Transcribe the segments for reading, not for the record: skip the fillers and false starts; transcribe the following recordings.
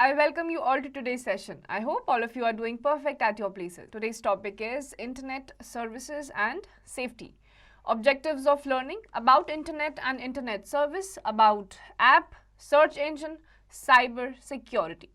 I welcome you all to today's session. I hope all of you are doing perfect at your places. Today's topic is Internet Services and Safety. Objectives of learning about Internet and Internet service, about app, search engine, cyber security.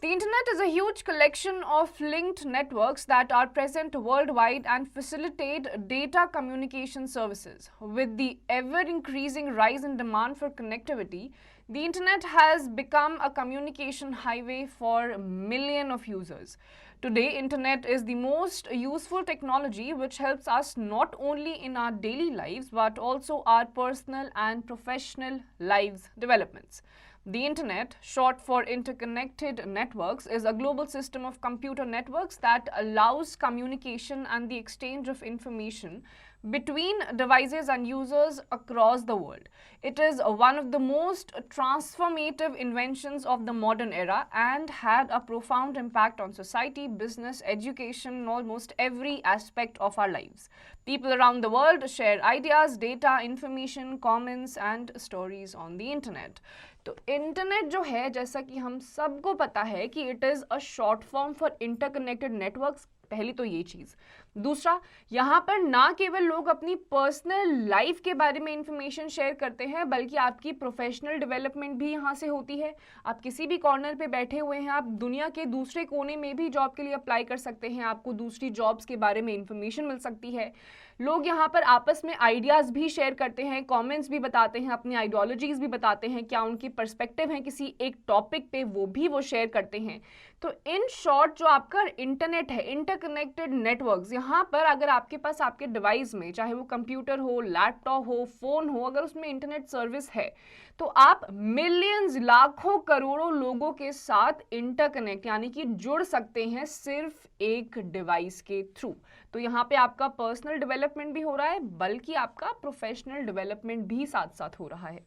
The Internet is a huge collection of linked networks that are present worldwide and facilitate data communication services. With the ever-increasing rise in demand for connectivity, the Internet has become a communication highway for millions of users. Today, Internet is the most useful technology which helps us not only in our daily lives but also our personal and professional lives developments. The Internet, short for Interconnected Networks, is a global system of computer networks that allows communication and the exchange of information between devices and users across the world. It is one of the most transformative inventions of the modern era and had a profound impact on society, business, education, and almost every aspect of our lives. People around the world share ideas, data, information, comments and stories on the Internet. तो internet जो है, जैसा कि हम सबको पता है कि it is a short form for interconnected networks. पहली तो ये चीज़। दूसरा, यहाँ पर ना केवल लोग अपनी पर्सनल लाइफ के बारे में इंफॉर्मेशन शेयर करते हैं, बल्कि आपकी प्रोफेशनल डेवलपमेंट भी यहाँ से होती है। आप किसी भी कॉर्नर पे बैठे हुए हैं, आप दुनिया के दूसरे कोने में भी जॉब के लिए अप्लाई कर सकते हैं, आपको दूसरी जॉब्स के बारे में इंफॉर्मेशन मिल सकती है। लोग यहाँ पर आपस में आइडियाज़ भी शेयर करते हैं, कमेंट्स भी बताते हैं, अपनी आइडियोलॉजीज़ भी बताते हैं, क्या उनकी पर्सपेक्टिव है किसी एक टॉपिक पे, वो शेयर करते हैं। तो इन शॉर्ट जो आपका इंटरनेट है, इंटरकनेक्टेड नेटवर्क्स, यहाँ पर अगर आपके पास आपके डिवाइस में, चाहे वो कंप्यूटर हो, लैपटॉप हो, फ़ोन हो, अगर उसमें इंटरनेट सर्विस है तो आप मिलियंस, लाखों, करोड़ों लोगों के साथ इंटरकनेक्ट यानी कि जुड़ सकते हैं सिर्फ एक डिवाइस के थ्रू। तो यहाँ पे आपका पर्सनल डेवलपमेंट भी हो रहा है, बल्कि आपका प्रोफेशनल डेवलपमेंट भी साथ साथ हो रहा है।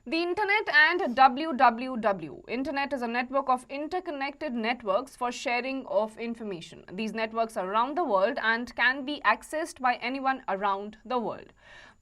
The Internet and WWW. Internet is a network of interconnected networks for sharing of information. These networks are around the world and can be accessed by anyone around the world.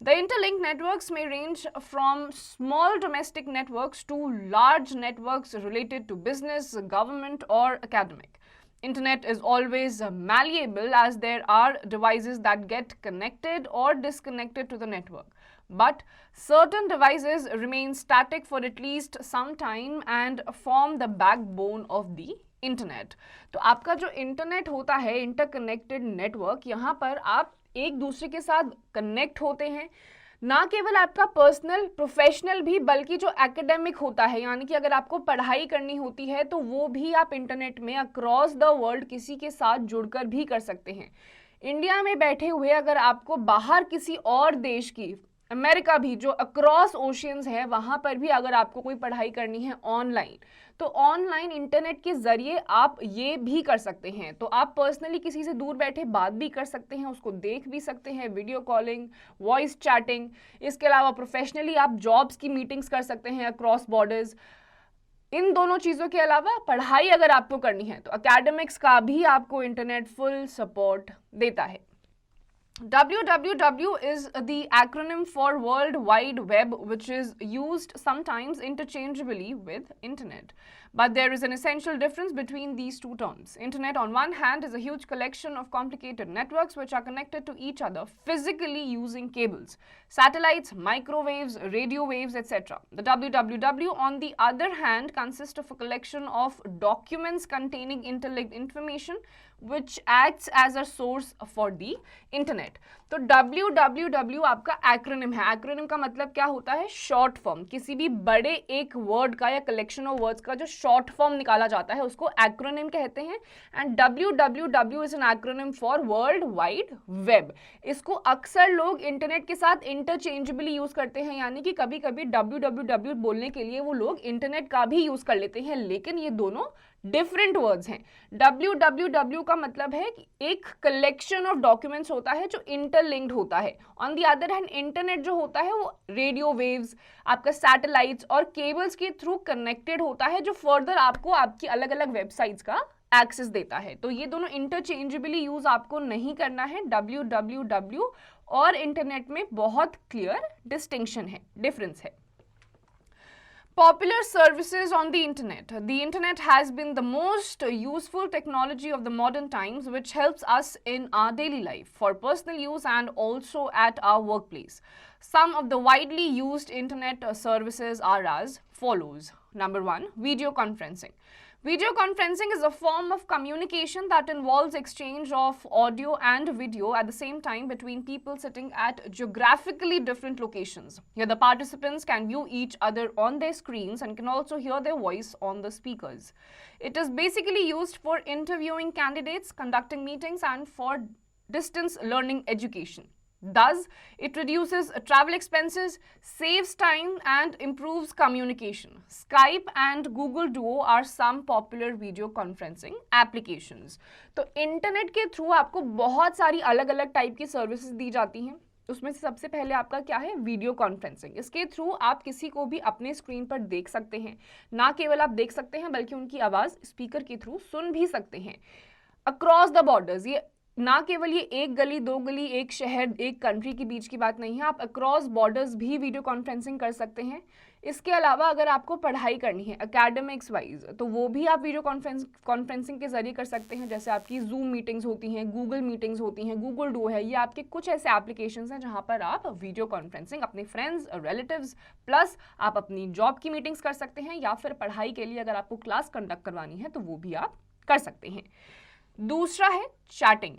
The interlinked networks may range from small domestic networks to large networks related to business, government, or academic. Internet is always malleable as there are devices that get connected or disconnected to the network. But certain devices remain static for at least some time and form the backbone of the internet. तो आपका जो internet होता है, interconnected network, यहाँ पर आप एक दूसरे के साथ कनेक्ट होते हैं, ना केवल आपका पर्सनल, प्रोफेशनल भी, बल्कि जो एकेडमिक होता है, यानी कि अगर आपको पढ़ाई करनी होती है तो वो भी आप इंटरनेट में अक्रॉस द वर्ल्ड किसी के साथ जुड़कर भी कर सकते हैं। इंडिया में बैठे हुए अगर आपको बाहर किसी और देश की, अमेरिका भी जो अक्रॉस ओशियंस है, वहाँ पर भी अगर आपको कोई पढ़ाई करनी है ऑनलाइन, तो ऑनलाइन इंटरनेट के ज़रिए आप ये भी कर सकते हैं। तो आप पर्सनली किसी से दूर बैठे बात भी कर सकते हैं, उसको देख भी सकते हैं, वीडियो कॉलिंग, वॉइस चैटिंग। इसके अलावा प्रोफेशनली आप जॉब्स की मीटिंग्स कर सकते हैं अक्रॉस बॉर्डर्स। इन दोनों चीज़ों के अलावा पढ़ाई अगर आपको करनी है तो एकेडमिक्स का भी आपको इंटरनेट फुल सपोर्ट देता है। WWW is the acronym for World Wide Web, which is used sometimes interchangeably with Internet. But there is an essential difference between these two terms. Internet, on one hand, is a huge collection of complicated networks which are connected to each other physically using cables, satellites, microwaves, radio waves, etc. The WWW, on the other hand, consists of a collection of documents containing interlinked information which acts as a source for the internet. तो WWW आपका acronym है। Acronym का मतलब क्या होता है? Short form. किसी भी बड़े एक वर्ड का या कलेक्शन ऑफ वर्ड्स का जो शॉर्ट फॉर्म निकाला जाता है उसको एक्रोनिम कहते हैं। And WWW is an acronym for world wide web. इसको अक्सर लोग इंटरनेट के साथ इंटरचेंजेबली यूज करते हैं, यानी कि कभी कभी WWW बोलने के लिए वो लोग इंटरनेट का भी यूज कर लेते हैं, लेकिन ये दोनों डिफरेंट वर्ड्स हैं। WWW का मतलब है कि एक कलेक्शन ऑफ डॉक्यूमेंट्स होता है जो इंटरलिंक्ड होता है। On the other hand internet जो होता है वो रेडियो वेव्स, आपका सैटेलाइट्स और केबल्स के थ्रू कनेक्टेड होता है, जो फर्दर आपको आपकी अलग अलग वेबसाइट्स का एक्सेस देता है। तो ये दोनों इंटरचेंजेबली यूज आपको नहीं करना है। WWW और इंटरनेट में बहुत क्लियर डिस्टिंक्शन है, डिफरेंस है। Popular services on the internet. The internet has been the most useful technology of the modern times, which helps us in our daily life for personal use and also at our workplace. Some of the widely used internet services are as follows. Number one, video conferencing. Video conferencing is a form of communication that involves exchange of audio and video at the same time between people sitting at geographically different locations. Here the participants can view each other on their screens and can also hear their voice on the speakers. It is basically used for interviewing candidates, conducting meetings, and for distance learning education. Thus, it reduces travel expenses, saves time, and improves communication. Skype and Google Duo are some popular video conferencing applications. तो internet के through आपको बहुत सारी अलग अलग type की services दी जाती हैं. उसमें से सबसे पहले आपका क्या है, वीडियो कॉन्फ्रेंसिंग. इसके थ्रू आप किसी को भी अपने स्क्रीन पर देख सकते हैं. ना केवल आप देख सकते हैं बल्कि उनकी आवाज़ स्पीकर के थ्रू सुन भी सकते हैं. अक्रॉस द बॉर्डर्स, ये ना केवल ये एक गली, दो गली, एक शहर, एक कंट्री के बीच की बात नहीं है. आप अक्रॉस बॉर्डर्स भी वीडियो कॉन्फ्रेंसिंग कर सकते हैं. इसके अलावा अगर आपको पढ़ाई करनी है एकेडमिक्स वाइज, तो वो भी आप वीडियो कॉन्फ्रेंसिंग के जरिए कर सकते हैं. जैसे आपकी जूम मीटिंग्स होती हैं, गूगल मीटिंग्स होती हैं, गूगल डू है, ये आपके कुछ ऐसे एप्लीकेशंस हैं जहाँ पर आप वीडियो कॉन्फ्रेंसिंग अपने फ्रेंड्स, रिलेटिव्स प्लस आप अपनी जॉब की मीटिंग्स कर सकते हैं, या फिर पढ़ाई के लिए अगर आपको क्लास कंडक्ट करवानी है तो वो भी आप कर सकते हैं. दूसरा है chatting.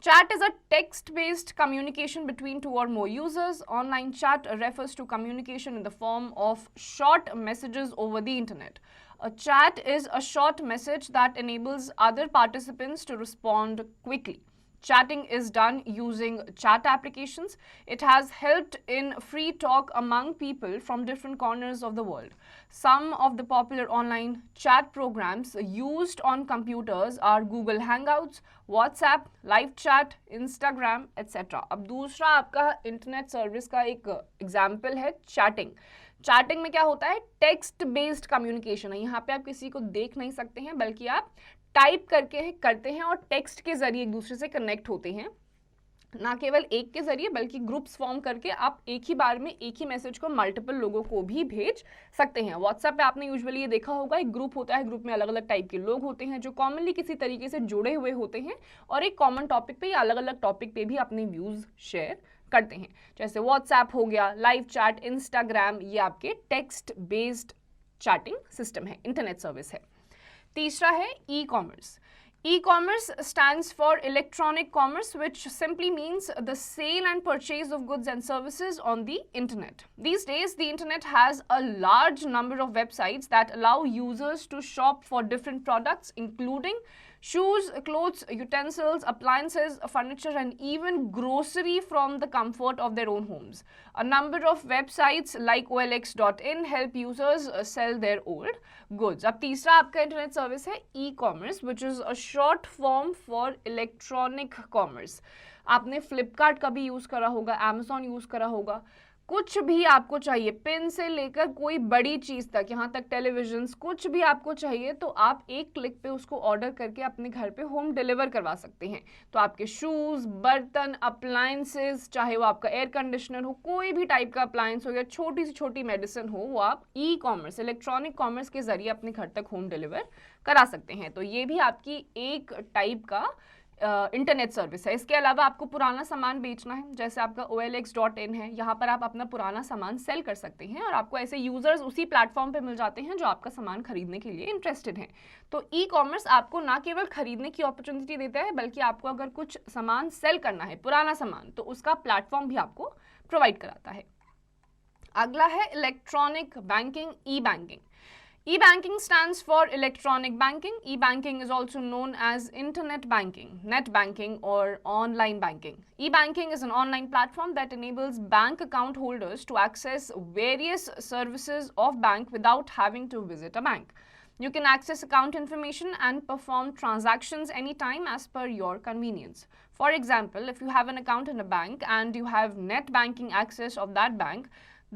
Chat is a text-based communication between two or more users. Online chat refers to communication in the form of short messages over the internet. A chat is a short message that enables other participants to respond quickly. Chatting is done using chat applications. It has helped in free talk among people from different corners of the world. Some of the popular online chat programs used on computers are Google Hangouts, WhatsApp, Live Chat, Instagram, etc. अब दूसरा आपका internet service का एक example है chatting. Chatting में क्या होता है, टेक्स्ट बेस्ड कम्युनिकेशन है. यहाँ पे आप किसी को देख नहीं सकते हैं बल्कि आप टाइप करते हैं और टेक्स्ट के जरिए एक दूसरे से कनेक्ट होते हैं. ना केवल एक के जरिए बल्कि ग्रुप्स फॉर्म करके आप एक ही बार में एक ही मैसेज को मल्टीपल लोगों को भी भेज सकते हैं. व्हाट्सएप पे आपने यूजुअली ये देखा होगा, एक ग्रुप होता है, ग्रुप में अलग अलग टाइप के लोग होते हैं जो कॉमनली किसी तरीके से जुड़े हुए होते हैं और एक कॉमन टॉपिक पे या अलग अलग टॉपिक पे भी अपने व्यूज शेयर करते हैं. जैसे व्हाट्सएप हो गया, लाइव चैट, इंस्टाग्राम, ये आपके टेक्स्ट बेस्ड चैटिंग सिस्टम है, इंटरनेट सर्विस है. तीसरा है e commerce. E-commerce stands for electronic commerce, which simply means the sale and purchase of goods and services on the internet. These days, the internet has a large number of websites that allow users to shop for different products, including shoes, clothes, utensils, appliances, furniture, and even grocery from the comfort of their own homes. A number of websites like OLX.in help users sell their old goods. अब तीसरा आपका internet service है e-commerce, which is a short form for electronic commerce. आपने फ्लिपकार्ट का भी use करा होगा, Amazon use करा होगा. कुछ भी आपको चाहिए, पेन से लेकर कोई बड़ी चीज़ तक, यहाँ तक टेलीविजन्स, कुछ भी आपको चाहिए तो आप एक क्लिक पे उसको ऑर्डर करके अपने घर पे होम डिलीवर करवा सकते हैं. तो आपके शूज़, बर्तन, अप्लायंसेस, चाहे वो आपका एयर कंडीशनर हो, कोई भी टाइप का अप्लायंस हो या छोटी से छोटी मेडिसिन हो, वो आप ई कॉमर्स, इलेक्ट्रॉनिक कॉमर्स के जरिए अपने घर तक होम डिलीवर करा सकते हैं. तो ये भी आपकी एक टाइप का इंटरनेट सर्विस है. इसके अलावा आपको पुराना सामान बेचना है, जैसे आपका OLX.in है, यहाँ पर आप अपना पुराना सामान सेल कर सकते हैं और आपको ऐसे यूजर्स उसी प्लेटफॉर्म पे मिल जाते हैं जो आपका सामान खरीदने के लिए इंटरेस्टेड हैं. तो ई कॉमर्स आपको ना केवल खरीदने की अपॉर्चुनिटी देता है बल्कि आपको अगर कुछ सामान सेल करना है, पुराना सामान, तो उसका प्लेटफॉर्म भी आपको प्रोवाइड कराता है. अगला है electronic banking, E banking. E-banking stands for electronic banking. E-banking is also known as internet banking, net banking, or online banking. E-banking is an online platform that enables bank account holders to access various services of bank without having to visit a bank. You can access account information and perform transactions anytime as per your convenience. For example, if you have an account in a bank and you have net banking access of that bank,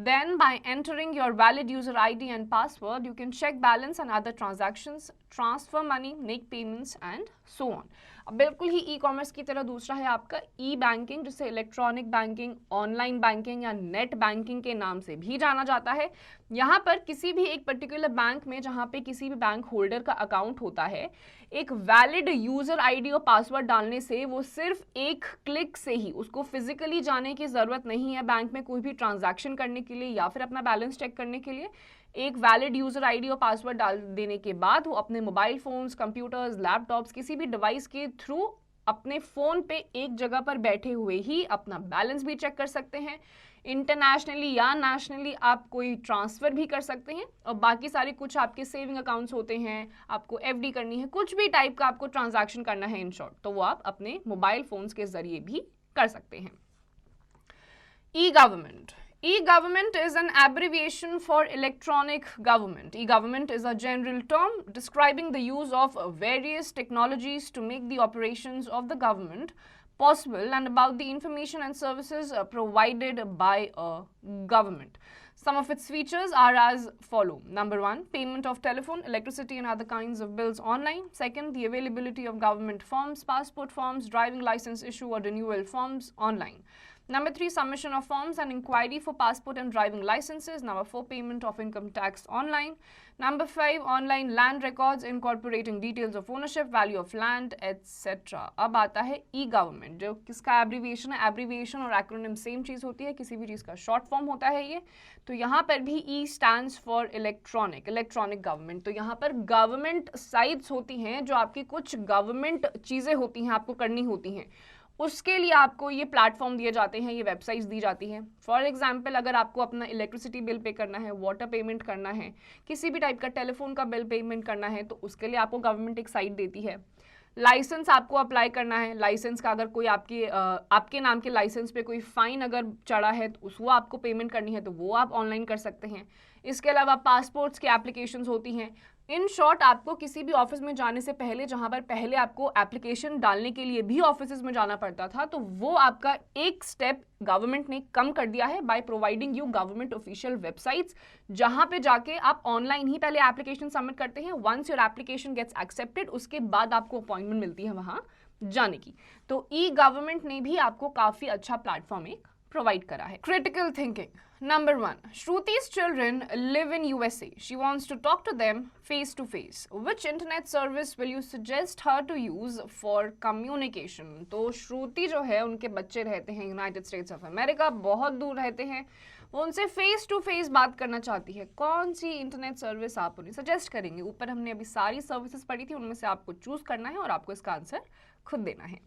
then by entering your valid user ID and password, you can check balance and other transactions transfer money, make payments and so on. अब बिल्कुल ही e commerce की तरह दूसरा है आपका ई banking, जिसे electronic banking, online banking या net banking के नाम से भी जाना जाता है। यहाँ पर किसी भी एक पर्टिकुलर बैंक में, जहाँ पे किसी भी बैंक होल्डर का अकाउंट होता है, एक वैलिड यूजर आईडी और पासवर्ड डालने से वो सिर्फ एक क्लिक से ही, उसको फिजिकली जाने की ज़रूरत नहीं है बैंक में कोई भी ट्रांजैक्शन करने के लिए या फिर अपना बैलेंस चेक करने के लिए, एक वैलिड यूजर आईडी और पासवर्ड डाल देने के बाद वो अपने मोबाइल फोन्स, कंप्यूटर्स, लैपटॉप्स, किसी भी डिवाइस के थ्रू अपने फ़ोन पे एक जगह पर बैठे हुए ही अपना बैलेंस भी चेक कर सकते हैं। इंटरनेशनली या नेशनली आप कोई ट्रांसफ़र भी कर सकते हैं, और बाकी सारे कुछ आपके सेविंग अकाउंट्स होते हैं, आपको एफडी करनी है, कुछ भी टाइप का आपको ट्रांजैक्शन करना है इन शॉर्ट, तो वो आप अपने मोबाइल फ़ोन्स के ज़रिए भी कर सकते हैं। ई-गवर्नमेंट. E-government is an abbreviation for electronic government. E-government is a general term describing the use of various technologies to make the operations of the government possible and about the information and services provided by a government. Some of its features are as follow. Number 1, payment of telephone, electricity and other kinds of bills online. Second, the availability of government forms, passport forms, driving license issue or renewal forms online. Number 3, submission of forms and inquiry for passport and driving licenses. Number 4, payment of income tax online. Number 5, online land records incorporating details of ownership, value of land, etc. अब आता है ई-गवर्नमेंट, जो किसका abbreviation है। Abbreviation और acronym same चीज़ होती है, किसी भी चीज़ का शॉर्ट फॉर्म होता है ये। तो यहाँ पर भी ई स्टैंड्स फॉर इलेक्ट्रॉनिक गवर्नमेंट। तो यहाँ पर गवर्नमेंट साइट्स होती हैं, जो आपकी कुछ गवर्नमेंट चीज़ें होती हैं, आपको करनी होती हैं, उसके लिए आपको ये प्लेटफॉर्म दिए जाते हैं, ये वेबसाइट्स दी जाती हैं। फॉर एग्जांपल, अगर आपको अपना इलेक्ट्रिसिटी बिल पे करना है, वाटर पेमेंट करना है, किसी भी टाइप का टेलीफोन का बिल पेमेंट करना है, तो उसके लिए आपको गवर्नमेंट एक साइट देती है। लाइसेंस आपको अप्लाई करना है, लाइसेंस का अगर कोई आपके नाम के लाइसेंस पे कोई फाइन अगर चढ़ा है तो वो आपको पेमेंट करनी है, तो वो आप ऑनलाइन कर सकते हैं। इसके अलावा पासपोर्ट्स की एप्लीकेशंस होती हैं। इन शॉर्ट, आपको किसी भी ऑफिस में जाने से पहले, जहां पर पहले आपको एप्लीकेशन डालने के लिए भी ऑफिस में जाना पड़ता था, तो वो आपका एक स्टेप गवर्नमेंट ने कम कर दिया है by providing you government official websites, जहां पे जाके आप ऑनलाइन ही पहले एप्लीकेशन सबमिट करते हैं। Once your application gets accepted, उसके बाद आपको अपॉइंटमेंट मिलती है वहां जाने की। तो ई गवर्नमेंट ने भी आपको काफी अच्छा प्लेटफॉर्म एक प्रोवाइड करा है। Critical thinking. Number 1, Shruti's children live in USA. She wants to talk to them face to face. Which internet service will you suggest her to use for communication? तो श्रुति जो है, उनके बच्चे रहते हैं यूनाइटेड स्टेट्स ऑफ अमेरिका, बहुत दूर रहते हैं, वो उनसे फेस टू फेस बात करना चाहती है। कौन सी इंटरनेट सर्विस आप उन्हें सजेस्ट करेंगे? ऊपर हमने अभी सारी सर्विसेज पढ़ी थी, उनमें से आपको चूज करना है और आपको इसका आंसर खुद देना है।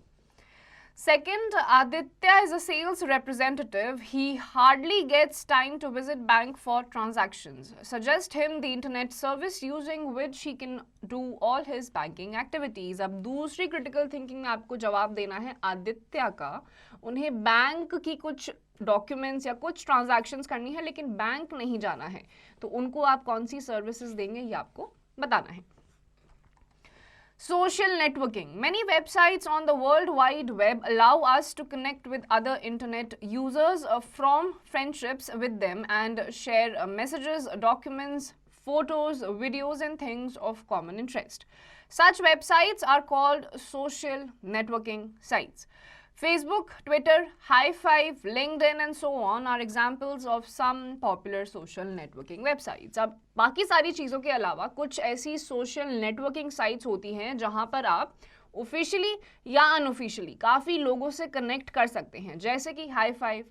Second, Aditya is a sales representative. He hardly gets time to visit bank for transactions. Suggest him the internet service using which he can do all his banking activities. अब दूसरी critical thinking में आपको जवाब देना है आदित्य का। उन्हें bank की कुछ डॉक्यूमेंट्स या कुछ ट्रांजैक्शंस करनी है, लेकिन बैंक नहीं जाना है, तो उनको आप कौन सी सर्विसेज देंगे ये आपको बताना है। Social networking. Many websites on the World Wide Web allow us to connect with other internet users, from friendships with them and share messages, documents, photos, videos and things of common interest. Such websites are called social networking sites. Facebook, Twitter, Hi5, LinkedIn and so on are examples of some popular social networking websites. अब बाकी सारी चीज़ों के अलावा कुछ ऐसी social networking sites होती हैं जहां पर आप ऑफिशियली या अनऑफिशियली काफ़ी लोगों से कनेक्ट कर सकते हैं, जैसे कि Hi5,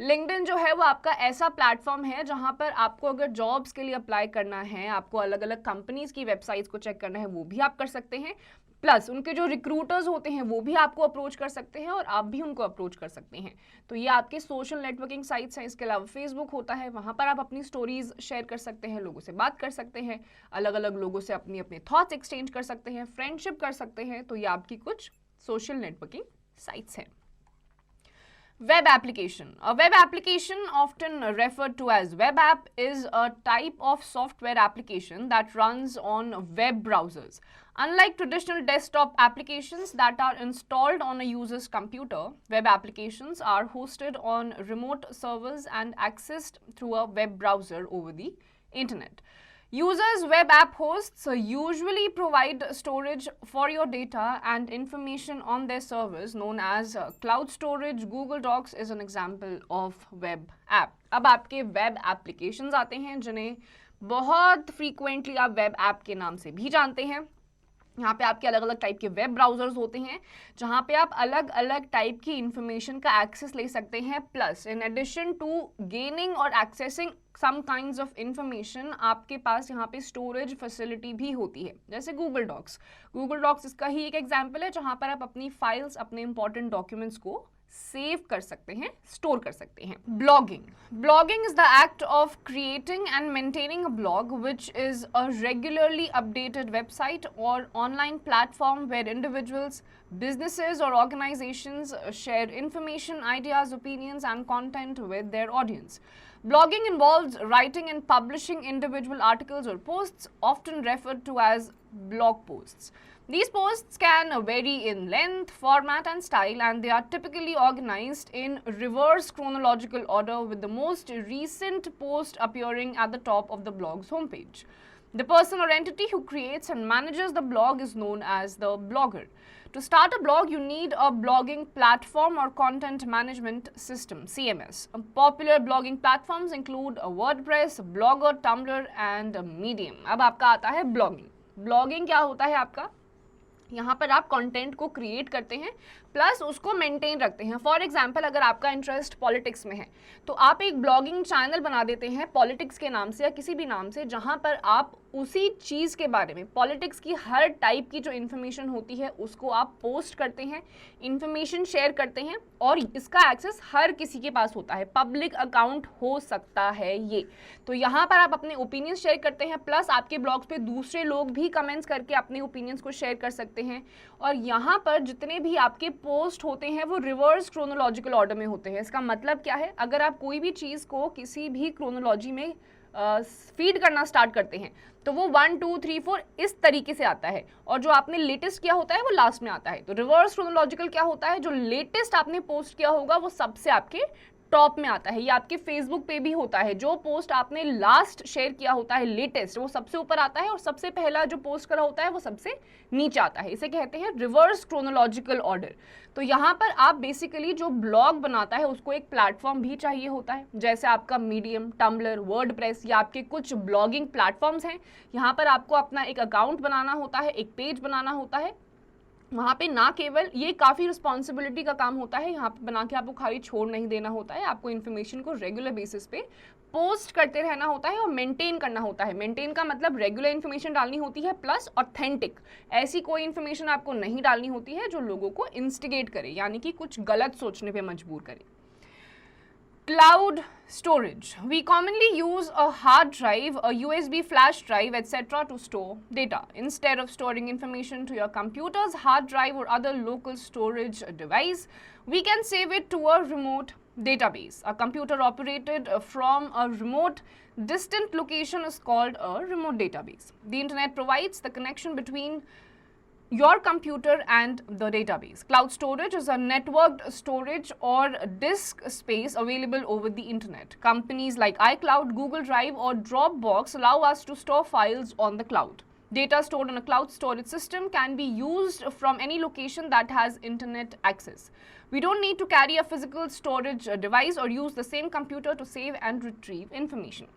लिंक्डइन जो है वो आपका ऐसा प्लेटफॉर्म है जहां पर आपको अगर जॉब्स के लिए अप्लाई करना है, आपको अलग अलग कंपनीज की वेबसाइट्स को चेक करना है, वो भी आप कर सकते हैं। प्लस उनके जो रिक्रूटर्स होते हैं वो भी आपको अप्रोच कर सकते हैं और आप भी उनको अप्रोच कर सकते हैं। तो ये आपके सोशल नेटवर्किंग साइट्स हैं। इसके अलावा फेसबुक होता है, वहाँ पर आप अपनी स्टोरीज शेयर कर सकते हैं, लोगों से बात कर सकते हैं, अलग अलग लोगों से अपने अपने थॉट्स एक्सचेंज कर सकते हैं, फ्रेंडशिप कर सकते हैं। तो ये आपकी कुछ सोशल नेटवर्किंग साइट्स हैं। Web application. A web application, often referred to as web app, is a type of software application that runs on web browsers. Unlike traditional desktop applications that are installed on a user's computer, web applications are hosted on remote servers and accessed through a web browser over the internet. Users web app hosts usually provide storage for your data and information on their servers known as cloud storage. Google Docs is an example of web app. अब आपके web applications आते हैं जिन्हें बहुत frequently आप web app के नाम से भी जानते हैं. यहाँ पे आपके अलग अलग टाइप के वेब ब्राउजर्स होते हैं जहाँ पे आप अलग अलग टाइप की इंफॉर्मेशन का एक्सेस ले सकते हैं. Plus in addition to gaining और accessing some kinds of information आपके पास यहाँ पे स्टोरेज फैसिलिटी भी होती है, जैसे गूगल डॉक्स. गूगल डॉक्स इसका ही एक एग्जाम्पल है जहाँ पर आप अपनी फाइल्स, अपने इंपॉर्टेंट डॉक्यूमेंट्स को सेव कर सकते हैं, स्टोर कर सकते हैं. Blogging is the act of creating and maintaining a blog which is a regularly updated website और online platform where individuals, businesses or organizations share information, ideas, opinions and content with their audience. Blogging involves writing and publishing individual articles or posts, often referred to as blog posts. These posts can vary in length, format and style, and they are typically organized in reverse chronological order, with the most recent post appearing at the top of the blog's homepage. The person or entity who creates and manages the blog is known as the blogger. To start a blog, you need a blogging platform or content management system, CMS. Popular blogging platforms include WordPress, Blogger, Tumblr and Medium. अब आपका आता है blogging. Blogging क्या होता है आपका? यहाँ पर आप कंटेंट को क्रिएट करते हैं प्लस उसको मेंटेन रखते हैं. फॉर एग्जांपल, अगर आपका इंटरेस्ट पॉलिटिक्स में है तो आप एक ब्लॉगिंग चैनल बना देते हैं पॉलिटिक्स के नाम से या किसी भी नाम से, जहाँ पर आप उसी चीज़ के बारे में, पॉलिटिक्स की हर टाइप की जो इन्फॉर्मेशन होती है उसको आप पोस्ट करते हैं, इन्फॉर्मेशन शेयर करते हैं और इसका एक्सेस हर किसी के पास होता है. पब्लिक अकाउंट हो सकता है ये. तो यहाँ पर आप अपने ओपिनियंस शेयर करते हैं, प्लस आपके ब्लॉग्स पे दूसरे लोग भी कमेंट्स करके अपने ओपिनियंस को शेयर कर सकते हैं. और यहाँ पर जितने भी आपके पोस्ट होते हैं वो रिवर्स क्रोनोलॉजिकल ऑर्डर में होते हैं. इसका मतलब क्या है? अगर आप कोई भी चीज़ को किसी भी क्रोनोलॉजी में फीड करना स्टार्ट करते हैं तो वो 1 2 3 4 इस तरीके से आता है, और जो आपने लेटेस्ट किया होता है वो लास्ट में आता है. तो रिवर्स क्रोनोलॉजिकल क्या होता है? जो लेटेस्ट आपने पोस्ट किया होगा वो सबसे आपके टॉप में आता है. ये आपके फेसबुक पे भी होता है. जो पोस्ट आपने लास्ट शेयर किया होता है लेटेस्ट, वो सबसे ऊपर आता है और सबसे पहला जो पोस्ट करा होता है वो सबसे नीचे आता है. इसे कहते हैं रिवर्स क्रोनोलॉजिकल ऑर्डर. तो यहाँ पर आप बेसिकली जो ब्लॉग बनाता है उसको एक प्लेटफॉर्म भी चाहिए होता है, जैसे आपका मीडियम, टम्बलर, वर्डप्रेस या आपके कुछ ब्लॉगिंग प्लेटफॉर्म्स हैं. यहाँ पर आपको अपना एक अकाउंट बनाना होता है, एक पेज बनाना होता है. वहाँ पे ना केवल ये काफ़ी रिस्पॉन्सिबिलिटी का काम होता है, यहाँ पे बना के आपको खाली छोड़ नहीं देना होता है, आपको इन्फॉर्मेशन को रेगुलर बेसिस पे पोस्ट करते रहना होता है और मेंटेन करना होता है. मेंटेन का मतलब रेगुलर इन्फॉर्मेशन डालनी होती है प्लस ऑथेंटिक. ऐसी कोई इन्फॉर्मेशन आपको नहीं डालनी होती है जो लोगों को इंस्टिगेट करे, यानी कि कुछ गलत सोचने पे मजबूर करे. Cloud storage. We commonly use a hard drive, a USB flash drive, etc. to store data. Instead of storing information to your computer's hard drive or other local storage device, we can save it to a remote database. A computer operated from a remote, distant location is called a remote database. The internet provides the connection between your computer and the database. Cloud storage is a networked storage or disk space available over the internet. Companies like iCloud, Google Drive or Dropbox allow us to store files on the cloud. Data stored on a cloud storage system can be used from any location that has internet access. We don't need to carry a physical storage device or use the same computer to save and retrieve information.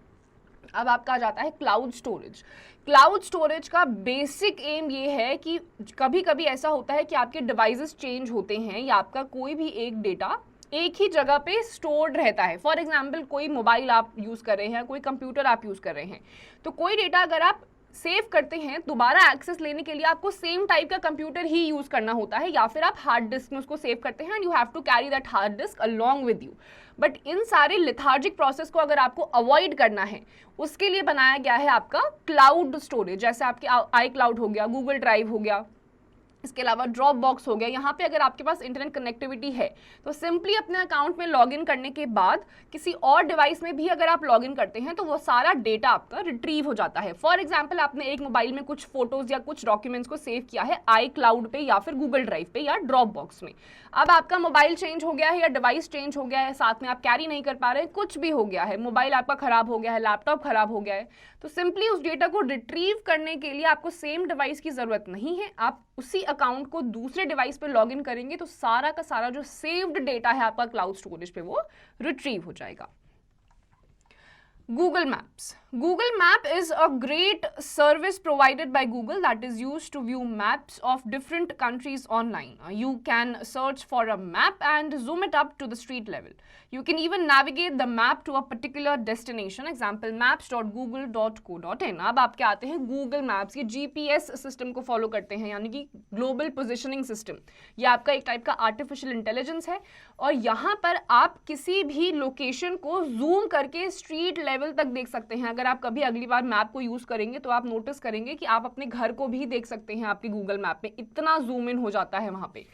अब आपका आ जाता है cloud storage. Cloud storage का basic M ये है कि कभी कभी ऐसा होता है कि आपके डिवाइसेस चेंज होते हैं या आपका कोई भी एक डेटा एक ही जगह पे स्टोर्ड रहता है. फॉर एग्जांपल, कोई मोबाइल आप यूज़ कर रहे हैं, कोई कंप्यूटर आप यूज़ कर रहे हैं, तो कोई डेटा अगर आप सेव करते हैं, दोबारा एक्सेस लेने के लिए आपको सेम टाइप का कंप्यूटर ही यूज़ करना होता है, या फिर आप हार्ड डिस्क में उसको सेव करते हैं and you have to carry that hard disk along with you. But इन सारे लिथार्जिक प्रोसेस को अगर आपको अवॉइड करना है, उसके लिए बनाया गया है आपका क्लाउड स्टोरेज. जैसे आपके आई क्लाउड हो गया, गूगल ड्राइव हो गया, इसके अलावा ड्रॉप बॉक्स हो गया। यहाँ पे अगर आपके पास इंटरनेट कनेक्टिविटी है तो सिंपली अपने अकाउंट में लॉगिन करने के बाद किसी और डिवाइस में भी अगर आप लॉगिन करते हैं तो वो सारा डेटा आपका रिट्रीव हो जाता है। फॉर एग्जांपल, आपने एक मोबाइल में कुछ फोटोज या कुछ डॉक्यूमेंट्स को सेव किया है iCloud पे या फिर गूगल ड्राइव पे या ड्रॉप बॉक्स में। अब आपका मोबाइल चेंज हो गया है या डिवाइस चेंज हो गया है, साथ में आप कैरी नहीं कर पा रहे हैं, कुछ भी हो गया है, मोबाइल आपका खराब हो गया है, लैपटॉप खराब हो गया है, तो सिंपली उस डेटा को रिट्रीव करने के लिए आपको सेम डिवाइस की जरूरत नहीं है। आप उसी अकाउंट को दूसरे डिवाइस पे लॉगिन करेंगे तो सारा का सारा जो सेव्ड डेटा है आपका क्लाउड स्टोरेज पे वो रिट्रीव हो जाएगा। Google Maps. Google Map is a great service provided by Google that is used to view maps of different countries online. You can search for a map and zoom it up to the street level. You can even navigate the map to a particular destination. Example, maps.google.co.in. अब आपके आते हैं Google Maps। ये GPS system को follow करते हैं, यानी कि ग्लोबल पोजिशनिंग सिस्टम। ये आपका एक टाइप का आर्टिफिशियल इंटेलिजेंस है और यहाँ पर आप किसी भी लोकेशन को जूम करके स्ट्रीट लेवल तक देख सकते हैं। अगर आप कभी अगली बार मैप को यूज करेंगे तो आप नोटिस करेंगे कि आप अपने घर को भी देख सकते हैं आपके गूगल मैप में, इतना जूम इन हो जाता है वहां पे।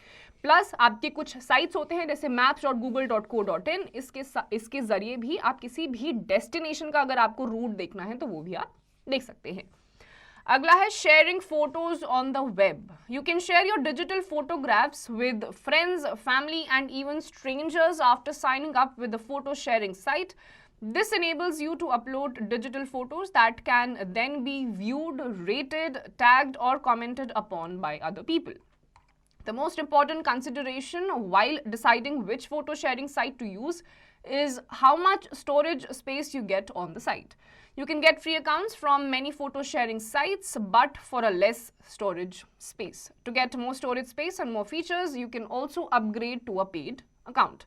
प्लस आपके कुछ साइट्स होते हैं जैसे maps.google.co.in, इसके जरिए भी आप किसी भी डेस्टिनेशन का अगर आपको रूट देखना है तो वो भी आप देख सकते हैं। अगला है sharing photos on the web. You can share your digital photographs with friends, family and even strangers after signing up with the photo sharing site. This enables you to upload digital photos that can then be viewed, rated, tagged, or commented upon by other people. The most important consideration while deciding which photo sharing site to use is how much storage space you get on the site. You can get free accounts from many photo sharing sites, but for a less storage space. To get more storage space and more features, you can also upgrade to a paid account.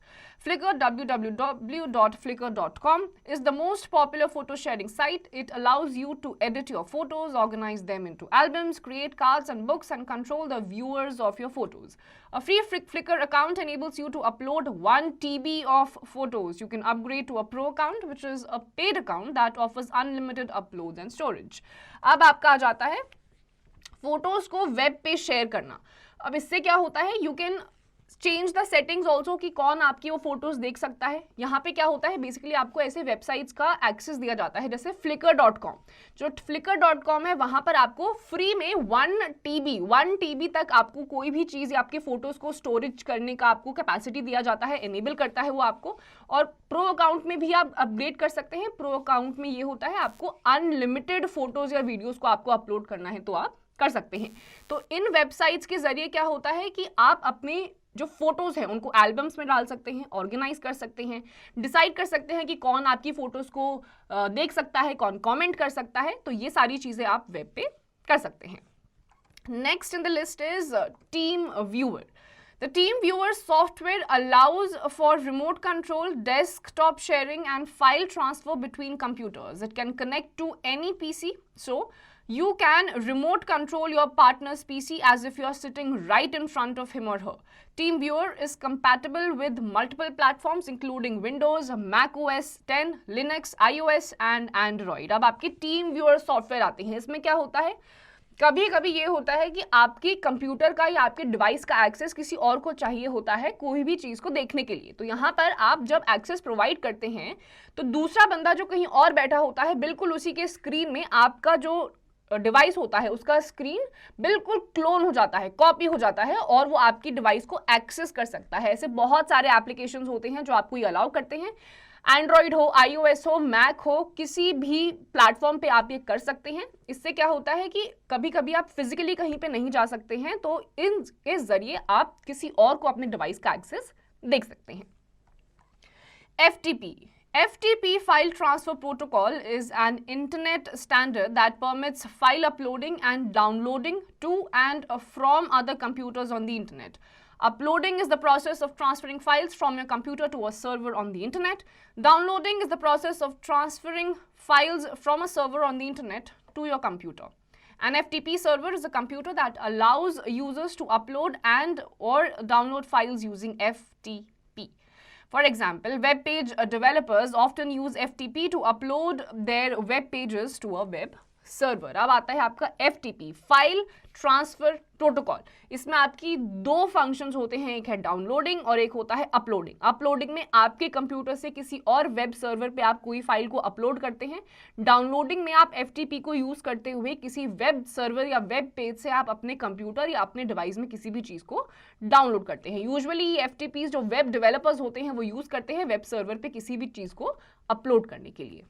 Flickr, www.flickr.com, is the most popular photo sharing site. It allows you to edit your photos, organize them into albums, create cards and books, and control the viewers of your photos. A free Flickr account enables you to upload 1 TB of photos. You can upgrade to a pro account, which is a paid account that offers unlimited uploads and storage. अब आपका आ जाता है photos को web पे share करना। अब इससे क्या होता है, you can change the settings also कि कौन आपकी वो फोटोज देख सकता है। यहाँ पे क्या होता है, बेसिकली आपको ऐसे वेबसाइट्स का एक्सेस दिया जाता है जैसे flickr.com। जो flickr.com है वहां पर आपको फ्री में 1 TB तक आपको कोई भी चीज़ या आपके फोटोज को स्टोरेज करने का आपको कैपेसिटी दिया जाता है, एनेबल करता है वो आपको। और प्रो अकाउंट में भी आप अपग्रेड कर सकते हैं। प्रो अकाउंट में ये होता है आपको अनलिमिटेड फोटोज या वीडियोज को आपको अपलोड करना है तो आप कर सकते हैं। तो इन वेबसाइट्स के जरिए क्या होता है कि आप अपने जो फोटोज हैं उनको एल्बम्स में डाल सकते हैं, ऑर्गेनाइज कर सकते हैं, डिसाइड कर सकते हैं कि कौन आपकी फोटोज को देख सकता है, कौन कमेंट कर सकता है। तो ये सारी चीजें आप वेब पे कर सकते हैं। Next in the list is team viewer. The Team Viewer software allows for remote control, desktop sharing, and file transfer between computers. It can connect to any PC, so you can remote control your partner's PC as if you are sitting right in front of him or her. Team Viewer is compatible with multiple platforms including Windows, Mac OS X, Linux, iOS, and Android. अब आपकी Team Viewer software आती है। इसमें क्या होता है, कभी कभी ये होता है कि आपकी कंप्यूटर का या आपके डिवाइस का एक्सेस किसी और को चाहिए होता है कोई भी चीज़ को देखने के लिए। तो यहाँ पर आप जब एक्सेस प्रोवाइड करते हैं तो दूसरा बंदा जो कहीं और बैठा होता है, बिल्कुल उसी के स्क्रीन में आपका जो डिवाइस होता है उसका स्क्रीन बिल्कुल क्लोन हो जाता है, कॉपी हो जाता है और वो आपकी डिवाइस को एक्सेस कर सकता है। ऐसे बहुत सारे एप्लीकेशंस होते हैं जो आपको ये अलाउ करते हैं। एंड्रॉइड हो, iOS हो, मैक हो, किसी भी प्लेटफॉर्म पे आप ये कर सकते हैं। इससे क्या होता है कि कभी कभी आप फिजिकली कहीं पे नहीं जा सकते हैं तो इनके जरिए आप किसी और को अपने डिवाइस का एक्सेस देख सकते हैं। FTP file transfer protocol is an internet standard that permits file uploading and downloading to and from other computers on the internet. Uploading is the process of transferring files from your computer to a server on the internet. Downloading is the process of transferring files from a server on the internet to your computer. An FTP server is a computer that allows users to upload and or download files using FTP. For example, web page developers often use FTP to upload their web pages to a web server. अब आता है आपका FTP, file transfer protocol. इसमें आपकी दो functions होते हैं, एक है डाउनलोडिंग और एक होता है अपलोडिंग। अपलोडिंग में आपके कंप्यूटर से किसी और वेब सर्वर पे आप कोई फाइल को अपलोड करते हैं। डाउनलोडिंग में आप FTP को यूज करते हुए किसी वेब सर्वर या वेब पेज से आप अपने कंप्यूटर या अपने डिवाइस में किसी भी चीज को डाउनलोड करते हैं। यूजुअली ये FTPs जो वेब डेवलपर्स होते हैं वो यूज करते हैं वेब सर्वर पे किसी भी चीज को अपलोड करने के लिए।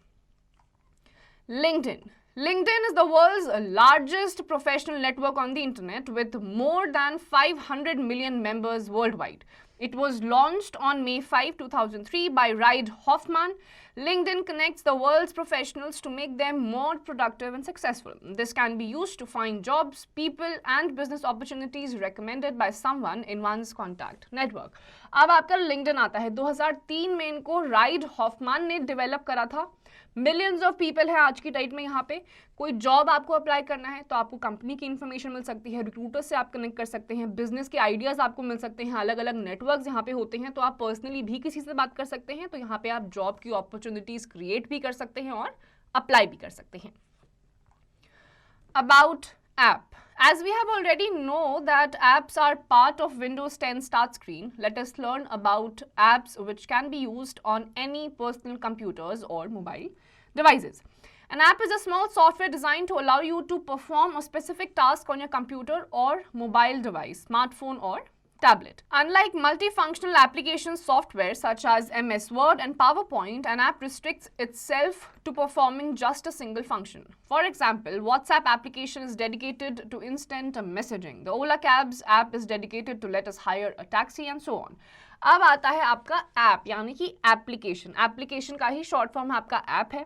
LinkedIn. LinkedIn is the world's largest professional network on the internet with more than 500 million members worldwide. It was launched on May 5, 2003 by Reid Hoffman. LinkedIn connects the world's professionals to make them more productive and successful. This can be used to find jobs, people and business opportunities recommended by someone in one's contact network. अब आपका LinkedIn आता है। 2003 में इनको ride Hoffmann ने develop करा था। Millions of people है आज की डेट में। यहाँ पे कोई जॉब आपको अप्लाई करना है तो आपको कंपनी की इन्फॉर्मेशन मिल सकती है, रिक्रूटर से आप कनेक्ट कर सकते हैं, बिजनेस के आइडियाज आपको मिल सकते हैं, अलग अलग नेटवर्क्स यहाँ पे होते हैं, तो आप पर्सनली भी किसी से बात कर सकते हैं। तो यहाँ पे आप जॉब की अपॉर्चुनिटीज क्रिएट भी कर सकते हैं और अप्लाई भी कर सकते हैं। About app. As we have already know that apps are part of Windows 10 start screen, let us learn about apps which can be used on any personal computers or mobile devices. An app is a small software designed to allow you to perform a specific task on your computer or mobile device, smartphone or tablet. Unlike multifunctional application software such as MS Word and PowerPoint, an app restricts itself to performing just a single function. For example, WhatsApp application is dedicated to instant messaging. The Ola Cabs app is dedicated to let us hire a taxi and so on. अब आता है आपका app यानी कि application. Application का ही short form आपका app है।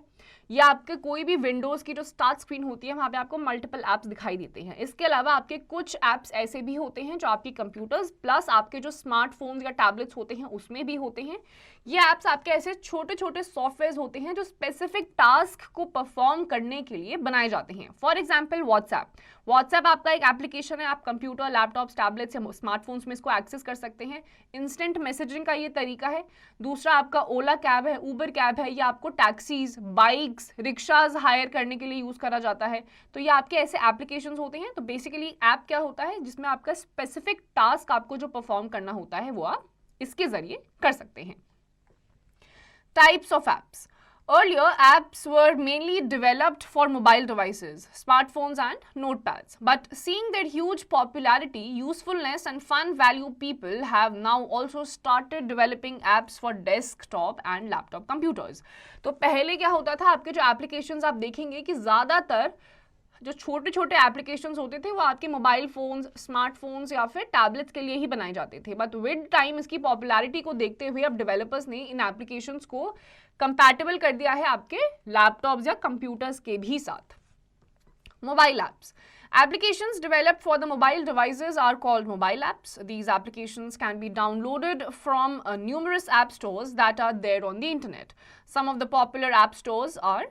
या आपके कोई भी विंडोज़ की जो स्टार्ट स्क्रीन होती है वहाँ पे आपको मल्टीपल ऐप्स दिखाई देते हैं। इसके अलावा आपके कुछ ऐप्स ऐसे भी होते हैं जो आपकी कंप्यूटर्स प्लस आपके जो स्मार्टफोन्स या टैबलेट्स होते हैं उसमें भी होते हैं। ये ऐप्स आपके ऐसे छोटे छोटे सॉफ्टवेयर होते हैं जो स्पेसिफिक टास्क को परफॉर्म करने के लिए बनाए जाते हैं। फॉर एग्जाम्पल व्हाट्सएप आपका एक एप्लीकेशन है। आप कंप्यूटर, लैपटॉप्स, टैबलेट्स या स्मार्टफोन्स में इसको एक्सेस कर सकते हैं। इंस्टेंट मैसेजिंग का ये तरीका है। दूसरा आपका ओला कैब है, ऊबर कैब है, या आपको टैक्सीज, बाइक्स, रिक्शाज हायर करने के लिए यूज करा जाता है। तो ये आपके ऐसे एप्लीकेशंस होते हैं। तो बेसिकली ऐप क्या होता है जिसमें आपका स्पेसिफिक टास्क आपको जो परफॉर्म करना होता है वो आप इसके जरिए कर सकते हैं। Types of apps. Earlier, apps were mainly developed for mobile devices, smartphones and notepads. But seeing their huge popularity, usefulness and fun value, people have now also started developing apps for desktop and laptop computers. तो पहले क्या होता था, आपके जो applications आप देखेंगे कि ज़्यादातर जो छोटे छोटे एप्लीकेशंस होते थे वो आपके मोबाइल फोन्स, स्मार्टफोन्स या फिर टैबलेट्स के लिए ही बनाए जाते थे। बट विद टाइम इसकी पॉपुलैरिटी को देखते हुए अब डेवलपर्स ने इन एप्लीकेशंस को कंपैटिबल कर दिया है आपके लैपटॉप्स या कंप्यूटर्स के भी साथ। Mobile apps. Applications developed for the mobile devices are called mobile apps. These applications can be downloaded from numerous app stores that are there on the internet. Some of the popular app stores are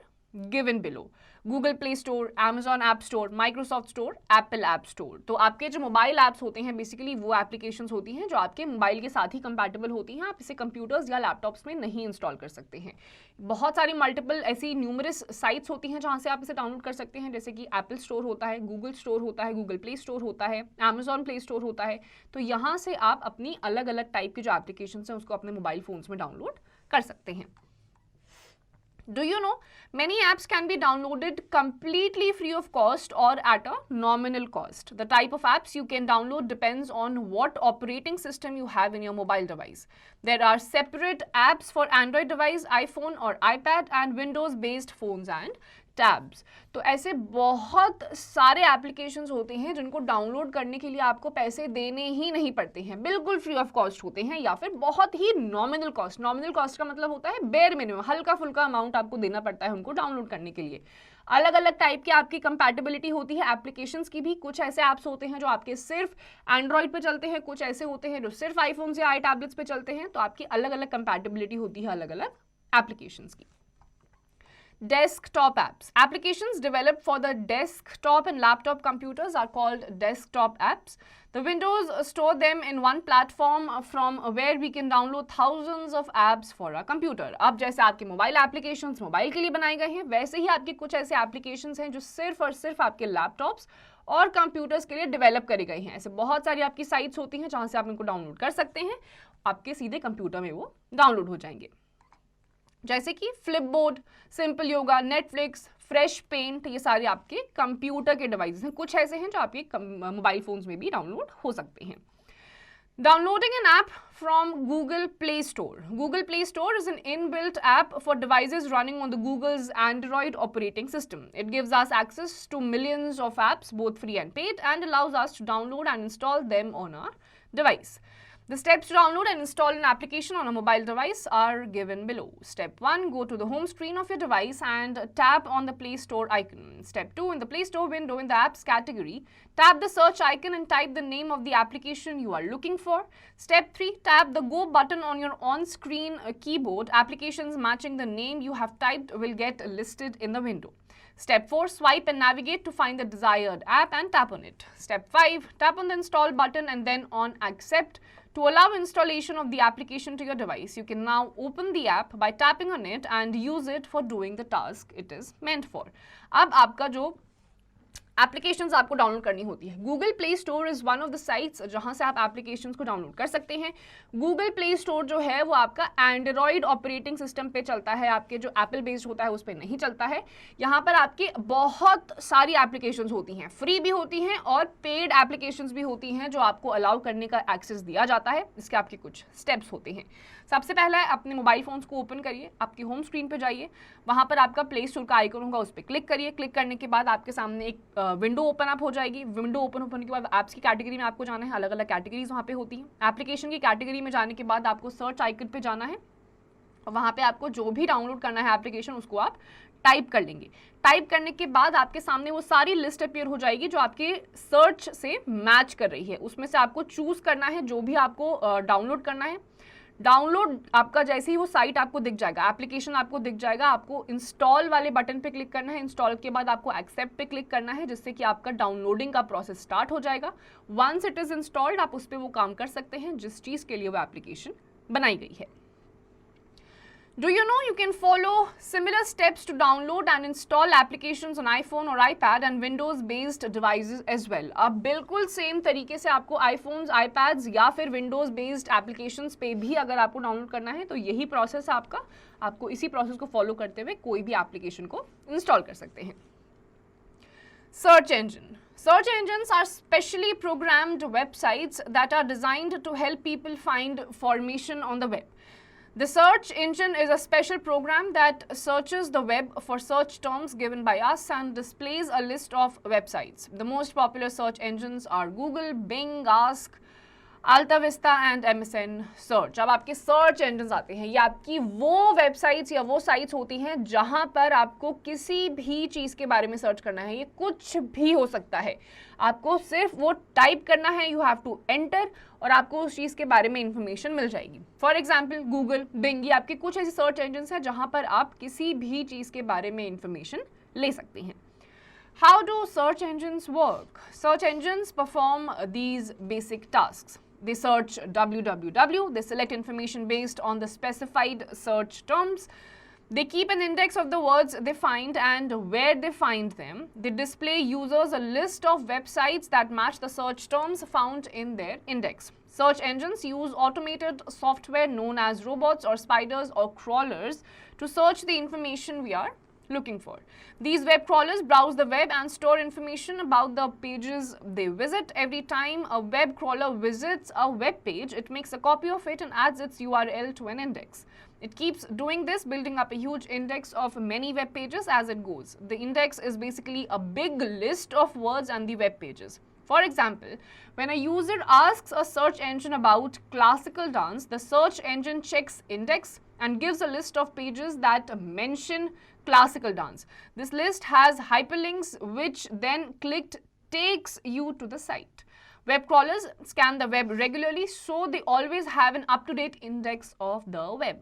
given below. Google Play Store, Amazon App Store, Microsoft Store, Apple App Store. तो आपके जो mobile apps होते हैं basically वो applications होती हैं जो आपके मोबाइल के साथ ही कंपैटिबल होती हैं। आप इसे कंप्यूटर्स या लैपटॉप्स में नहीं इंस्टॉल कर सकते हैं। बहुत सारी मल्टीपल ऐसी न्यूमरस साइट्स होती हैं जहाँ से आप इसे डाउनलोड कर सकते हैं, जैसे कि एप्पल स्टोर होता है, गूगल स्टोर होता है, गूगल प्ले स्टोर होता है, Amazon प्ले स्टोर होता है। तो यहाँ से आप अपनी अलग अलग टाइप की जो एप्लीकेशंस हैं उसको अपने मोबाइल फोन्स में डाउनलोड कर सकते हैं। Do you know many apps can be downloaded completely free of cost or at a nominal cost. The type of apps you can download depends on what operating system you have in your mobile device. There are separate apps for Android device, iPhone or iPad and Windows based phones and tabs. तो ऐसे बहुत सारे applications होते हैं जिनको download करने के लिए आपको पैसे देने ही नहीं पड़ते हैं, बिल्कुल फ्री ऑफ कॉस्ट होते हैं या फिर बहुत ही नॉमिनल कॉस्ट। नॉमिनल कॉस्ट का मतलब होता है बेयर मिनिमम, हल्का फुल्का अमाउंट आपको देना पड़ता है उनको डाउनलोड करने के लिए। अलग अलग टाइप की आपकी कंपैटिबिलिटी होती है एप्लीकेशंस की भी। कुछ ऐसे ऐप्स होते हैं जो आपके सिर्फ एंड्रॉइड पे चलते हैं, कुछ ऐसे होते हैं जो सिर्फ आईफोन या आई टैबलेट्स पे चलते हैं। तो आपकी अलग अलग कंपैटिबिलिटी होती है अलग अलग एप्लीकेशंस की। Desktop apps. Applications developed for the desktop and laptop computers are called desktop apps. The Windows store them in one platform from where we can download thousands of apps for our computer. अब जैसे आपके mobile applications mobile के लिए बनाए गए हैं, वैसे ही आपके कुछ ऐसे एप्लीकेशंस हैं जो सिर्फ और सिर्फ आपके लैपटॉप्स और कंप्यूटर्स के लिए डेवलप करे गए हैं. ऐसे बहुत सारी आपकी साइट्स होती हैं जहां से आप इनको डाउनलोड कर सकते हैं. आपके सीधे कंप्यूटर में वो डाउनलोड हो जाएंगे, जैसे कि Flipboard, Simple Yoga, Netflix, Fresh Paint. ये सारे आपके कंप्यूटर के डिवाइसेस हैं. कुछ ऐसे हैं जो आपके मोबाइल फोन्स में भी डाउनलोड हो सकते हैं. Downloading an app from Google Play Store. Google Play Store is an inbuilt app for devices running on the Google's Android operating system. It gives us access to millions of apps, both free and paid, and allows us to download and install them on our device. The steps to download and install an application on a mobile device are given below. Step 1. Go to the home screen of your device and tap on the Play Store icon. Step 2. In the Play Store window in the apps category, tap the search icon and type the name of the application you are looking for. Step 3. Tap the Go button on your on-screen keyboard. Applications matching the name you have typed will get listed in the window. Step 4. Swipe and navigate to find the desired app and tap on it. Step 5. Tap on the install button and then on accept. To allow installation of the application to your device, you can now open the app by tapping on it and use it for doing the task it is meant for. अब आपका जो applications आपको download करनी होती है, Google play store is one of the sites जहां से आप एप्लीकेशंस को डाउनलोड कर सकते हैं. गूगल प्ले स्टोर जो है वो आपका एंड्रॉयड ऑपरेटिंग सिस्टम पे चलता है, आपके जो एप्पल बेस्ड होता है उस पर नहीं चलता है. यहाँ पर आपके बहुत सारी एप्लीकेशंस होती हैं, फ्री भी होती हैं और पेड एप्लीकेशंस भी होती हैं जो आपको अलाउ करने का एक्सेस दिया जाता है. इसके आपके कुछ स्टेप्स होते हैं. सबसे पहला है अपने मोबाइल फोन्स को ओपन करिए, आपकी होम स्क्रीन पे जाइए, वहाँ पर आपका प्ले स्टोर का आइकन होगा, उस पर क्लिक करिए. क्लिक करने के बाद आपके सामने एक विंडो ओपन अप हो जाएगी. विंडो ओपन होने के बाद ऐप्स की कैटेगरी में आपको जाना है. अलग अलग कैटेगरीज वहाँ पे होती हैं. एप्लीकेशन की कैटेगरी में जाने के बाद आपको सर्च आइकन पे जाना है और वहाँ पे आपको जो भी डाउनलोड करना है एप्लीकेशन उसको आप टाइप कर लेंगे. टाइप करने के बाद आपके सामने वो सारी लिस्ट अपीयर हो जाएगी जो आपके सर्च से मैच कर रही है. उसमें से आपको चूज करना है जो भी आपको डाउनलोड करना है. डाउनलोड आपका जैसे ही वो साइट आपको दिख जाएगा, एप्लीकेशन आपको दिख जाएगा, आपको इंस्टॉल वाले बटन पे क्लिक करना है. इंस्टॉल के बाद आपको एक्सेप्ट पे क्लिक करना है, जिससे कि आपका डाउनलोडिंग का प्रोसेस स्टार्ट हो जाएगा. वंस इट इज इंस्टॉल्ड आप उस पर वो काम कर सकते हैं जिस चीज़ के लिए वो एप्लीकेशन बनाई गई है. Do you know you can follow similar steps to download and install applications on iPhone or iPad and Windows-based devices as well? अब बिल्कुल सेम तरीके से आपको iPhones, iPads या फिर Windows-based applications पे भी अगर आपको डाउनलोड करना है तो यही प्रोसेस आपका, आपको इसी प्रोसेस को फॉलो करते हुए कोई भी एप्लीकेशन को इंस्टॉल कर सकते हैं. Search engine. Search engines are specially programmed websites that are designed to help people find information on the web. The search engine is a special program that searches the web for search terms given by us and displays a list of websites. The most popular search engines are Google, Bing, Ask, AltaVista and MSN Search. अब आपके search engines आते हैं, ये आपकी वो websites या वो sites होती हैं जहां पर आपको किसी भी चीज़ के बारे में सर्च करना है. ये कुछ भी हो सकता है, आपको सिर्फ वो टाइप करना है, यू हैव टू एंटर, और आपको उस चीज़ के बारे में इंफॉर्मेशन मिल जाएगी. फॉर एग्जाम्पल गूगल, बिंग, ये आपके कुछ ऐसे सर्च इंजन्स हैं जहां पर आप किसी भी चीज़ के बारे में इंफॉर्मेशन ले सकते हैं. How do search engines work? Search engines perform these basic tasks. They search www, they select information based on the specified search terms. They keep an index of the words they find and where they find them. They display users a list of websites that match the search terms found in their index. Search engines use automated software known as robots or spiders or crawlers to search the information we are looking for. These web crawlers browse the web and store information about the pages they visit. Every time a web crawler visits a web page, it makes a copy of it and adds its URL to an index. It keeps doing this, building up a huge index of many web pages as it goes. The index is basically a big list of words and the web pages. For example, when a user asks a search engine about classical dance, the search engine checks index and gives a list of pages that mention classical dance. This list has hyperlinks which then clicked takes you to the site. Web crawlers scan the web regularly, so they always have an up-to-date index of the web.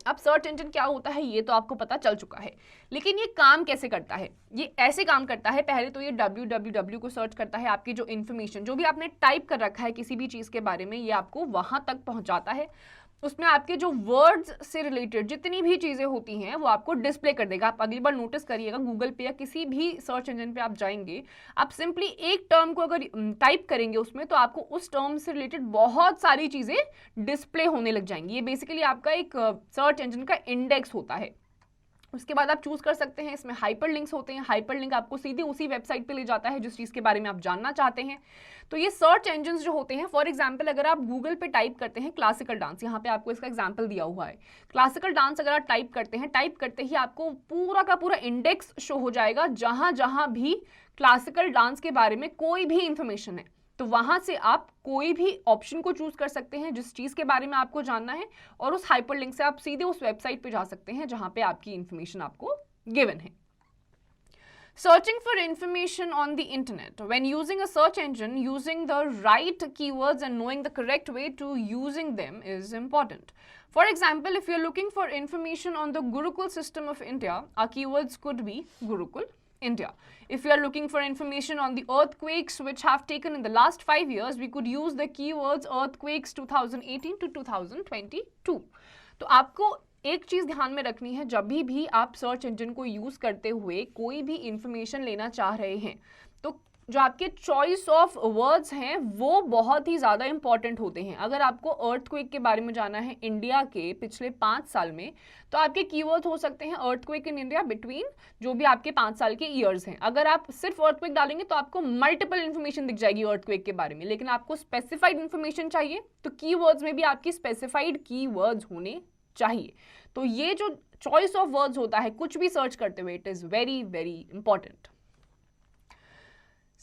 अब search engine क्या होता है ये तो आपको पता चल चुका है, लेकिन ये काम कैसे करता है? ये ऐसे काम करता है, पहले तो ये www को सर्च करता है, आपकी जो इन्फॉर्मेशन जो भी आपने टाइप कर रखा है किसी भी चीज़ के बारे में, ये आपको वहां तक पहुंचाता है। उसमें आपके जो वर्ड्स से रिलेटेड जितनी भी चीज़ें होती हैं वो आपको डिस्प्ले कर देगा। आप अगली बार नोटिस करिएगा, गूगल पे या किसी भी सर्च इंजन पे आप जाएंगे, आप सिंपली एक टर्म को अगर टाइप करेंगे उसमें, तो आपको उस टर्म से रिलेटेड बहुत सारी चीज़ें डिस्प्ले होने लग जाएंगी। ये बेसिकली आपका एक सर्च इंजन का इंडेक्स होता है। उसके बाद आप चूज कर सकते हैं, इसमें हाइपर लिंक्स होते हैं। हाइपर लिंक आपको सीधे उसी वेबसाइट पे ले जाता है जिस चीज़ के बारे में आप जानना चाहते हैं। तो ये सर्च इंजन जो होते हैं, फॉर एग्जाम्पल अगर आप गूगल पे टाइप करते हैं क्लासिकल डांस, यहाँ पे आपको इसका एग्जाम्पल दिया हुआ है, क्लासिकल डांस अगर आप टाइप करते हैं, टाइप करते ही आपको पूरा का पूरा इंडेक्स शो हो जाएगा, जहां जहां भी क्लासिकल डांस के बारे में कोई भी इंफॉर्मेशन है। तो वहां से आप कोई भी ऑप्शन को चूज कर सकते हैं जिस चीज के बारे में आपको जानना है, और उस हाइपरलिंक से आप सीधे उस वेबसाइट पे जा सकते हैं जहां पे आपकी इंफॉर्मेशन आपको गिवन है। Searching for information on the internet. When using a search engine, using the right keywords and knowing the correct way to using them is important. For example, if you're looking for information on the Gurukul system of India, our keywords could be Gurukul, India. If you are looking for information on the earthquakes which have taken in the last 5 years, we could use the keywords earthquakes 2018 to 2022. तो आपको एक चीज ध्यान में रखनी है, जब भी आप सर्च इंजन को यूज करते हुए कोई भी इंफॉर्मेशन लेना चाह रहे हैं, तो जो आपके चॉइस ऑफ वर्ड्स हैं वो बहुत ही ज़्यादा इंपॉर्टेंट होते हैं। अगर आपको अर्थक्वेक के बारे में जाना है इंडिया के पिछले 5 साल में, तो आपके कीवर्ड हो सकते हैं अर्थक्वेक इन इंडिया बिटवीन जो भी आपके 5 साल के ईयर्स हैं। अगर आप सिर्फ अर्थक्वेक डालेंगे तो आपको मल्टीपल इन्फॉर्मेशन दिख जाएगी अर्थक्वेक के बारे में, लेकिन आपको स्पेसिफाइड इन्फॉर्मेशन चाहिए तो कीवर्ड्स में भी आपकी स्पेसिफाइड कीवर्ड्स होने चाहिए। तो ये जो चॉइस ऑफ वर्ड्स होता है कुछ भी सर्च करते हुए, it is very very important.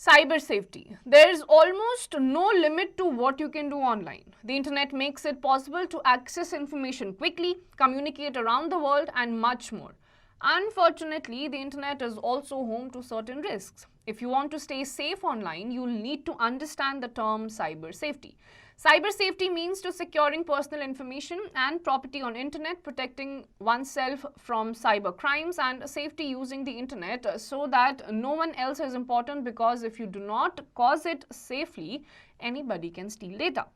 Cyber safety. There is almost no limit to what you can do online. The internet makes it possible to access information quickly, communicate around the world, and much more. Unfortunately, the internet is also home to certain risks. If you want to stay safe online, you'll need to understand the term cyber safety. Cyber safety means to securing personal information and property on internet, protecting oneself from cyber crimes, and safety using the internet so that no one else is important, because if you do not cause it safely, anybody can steal data.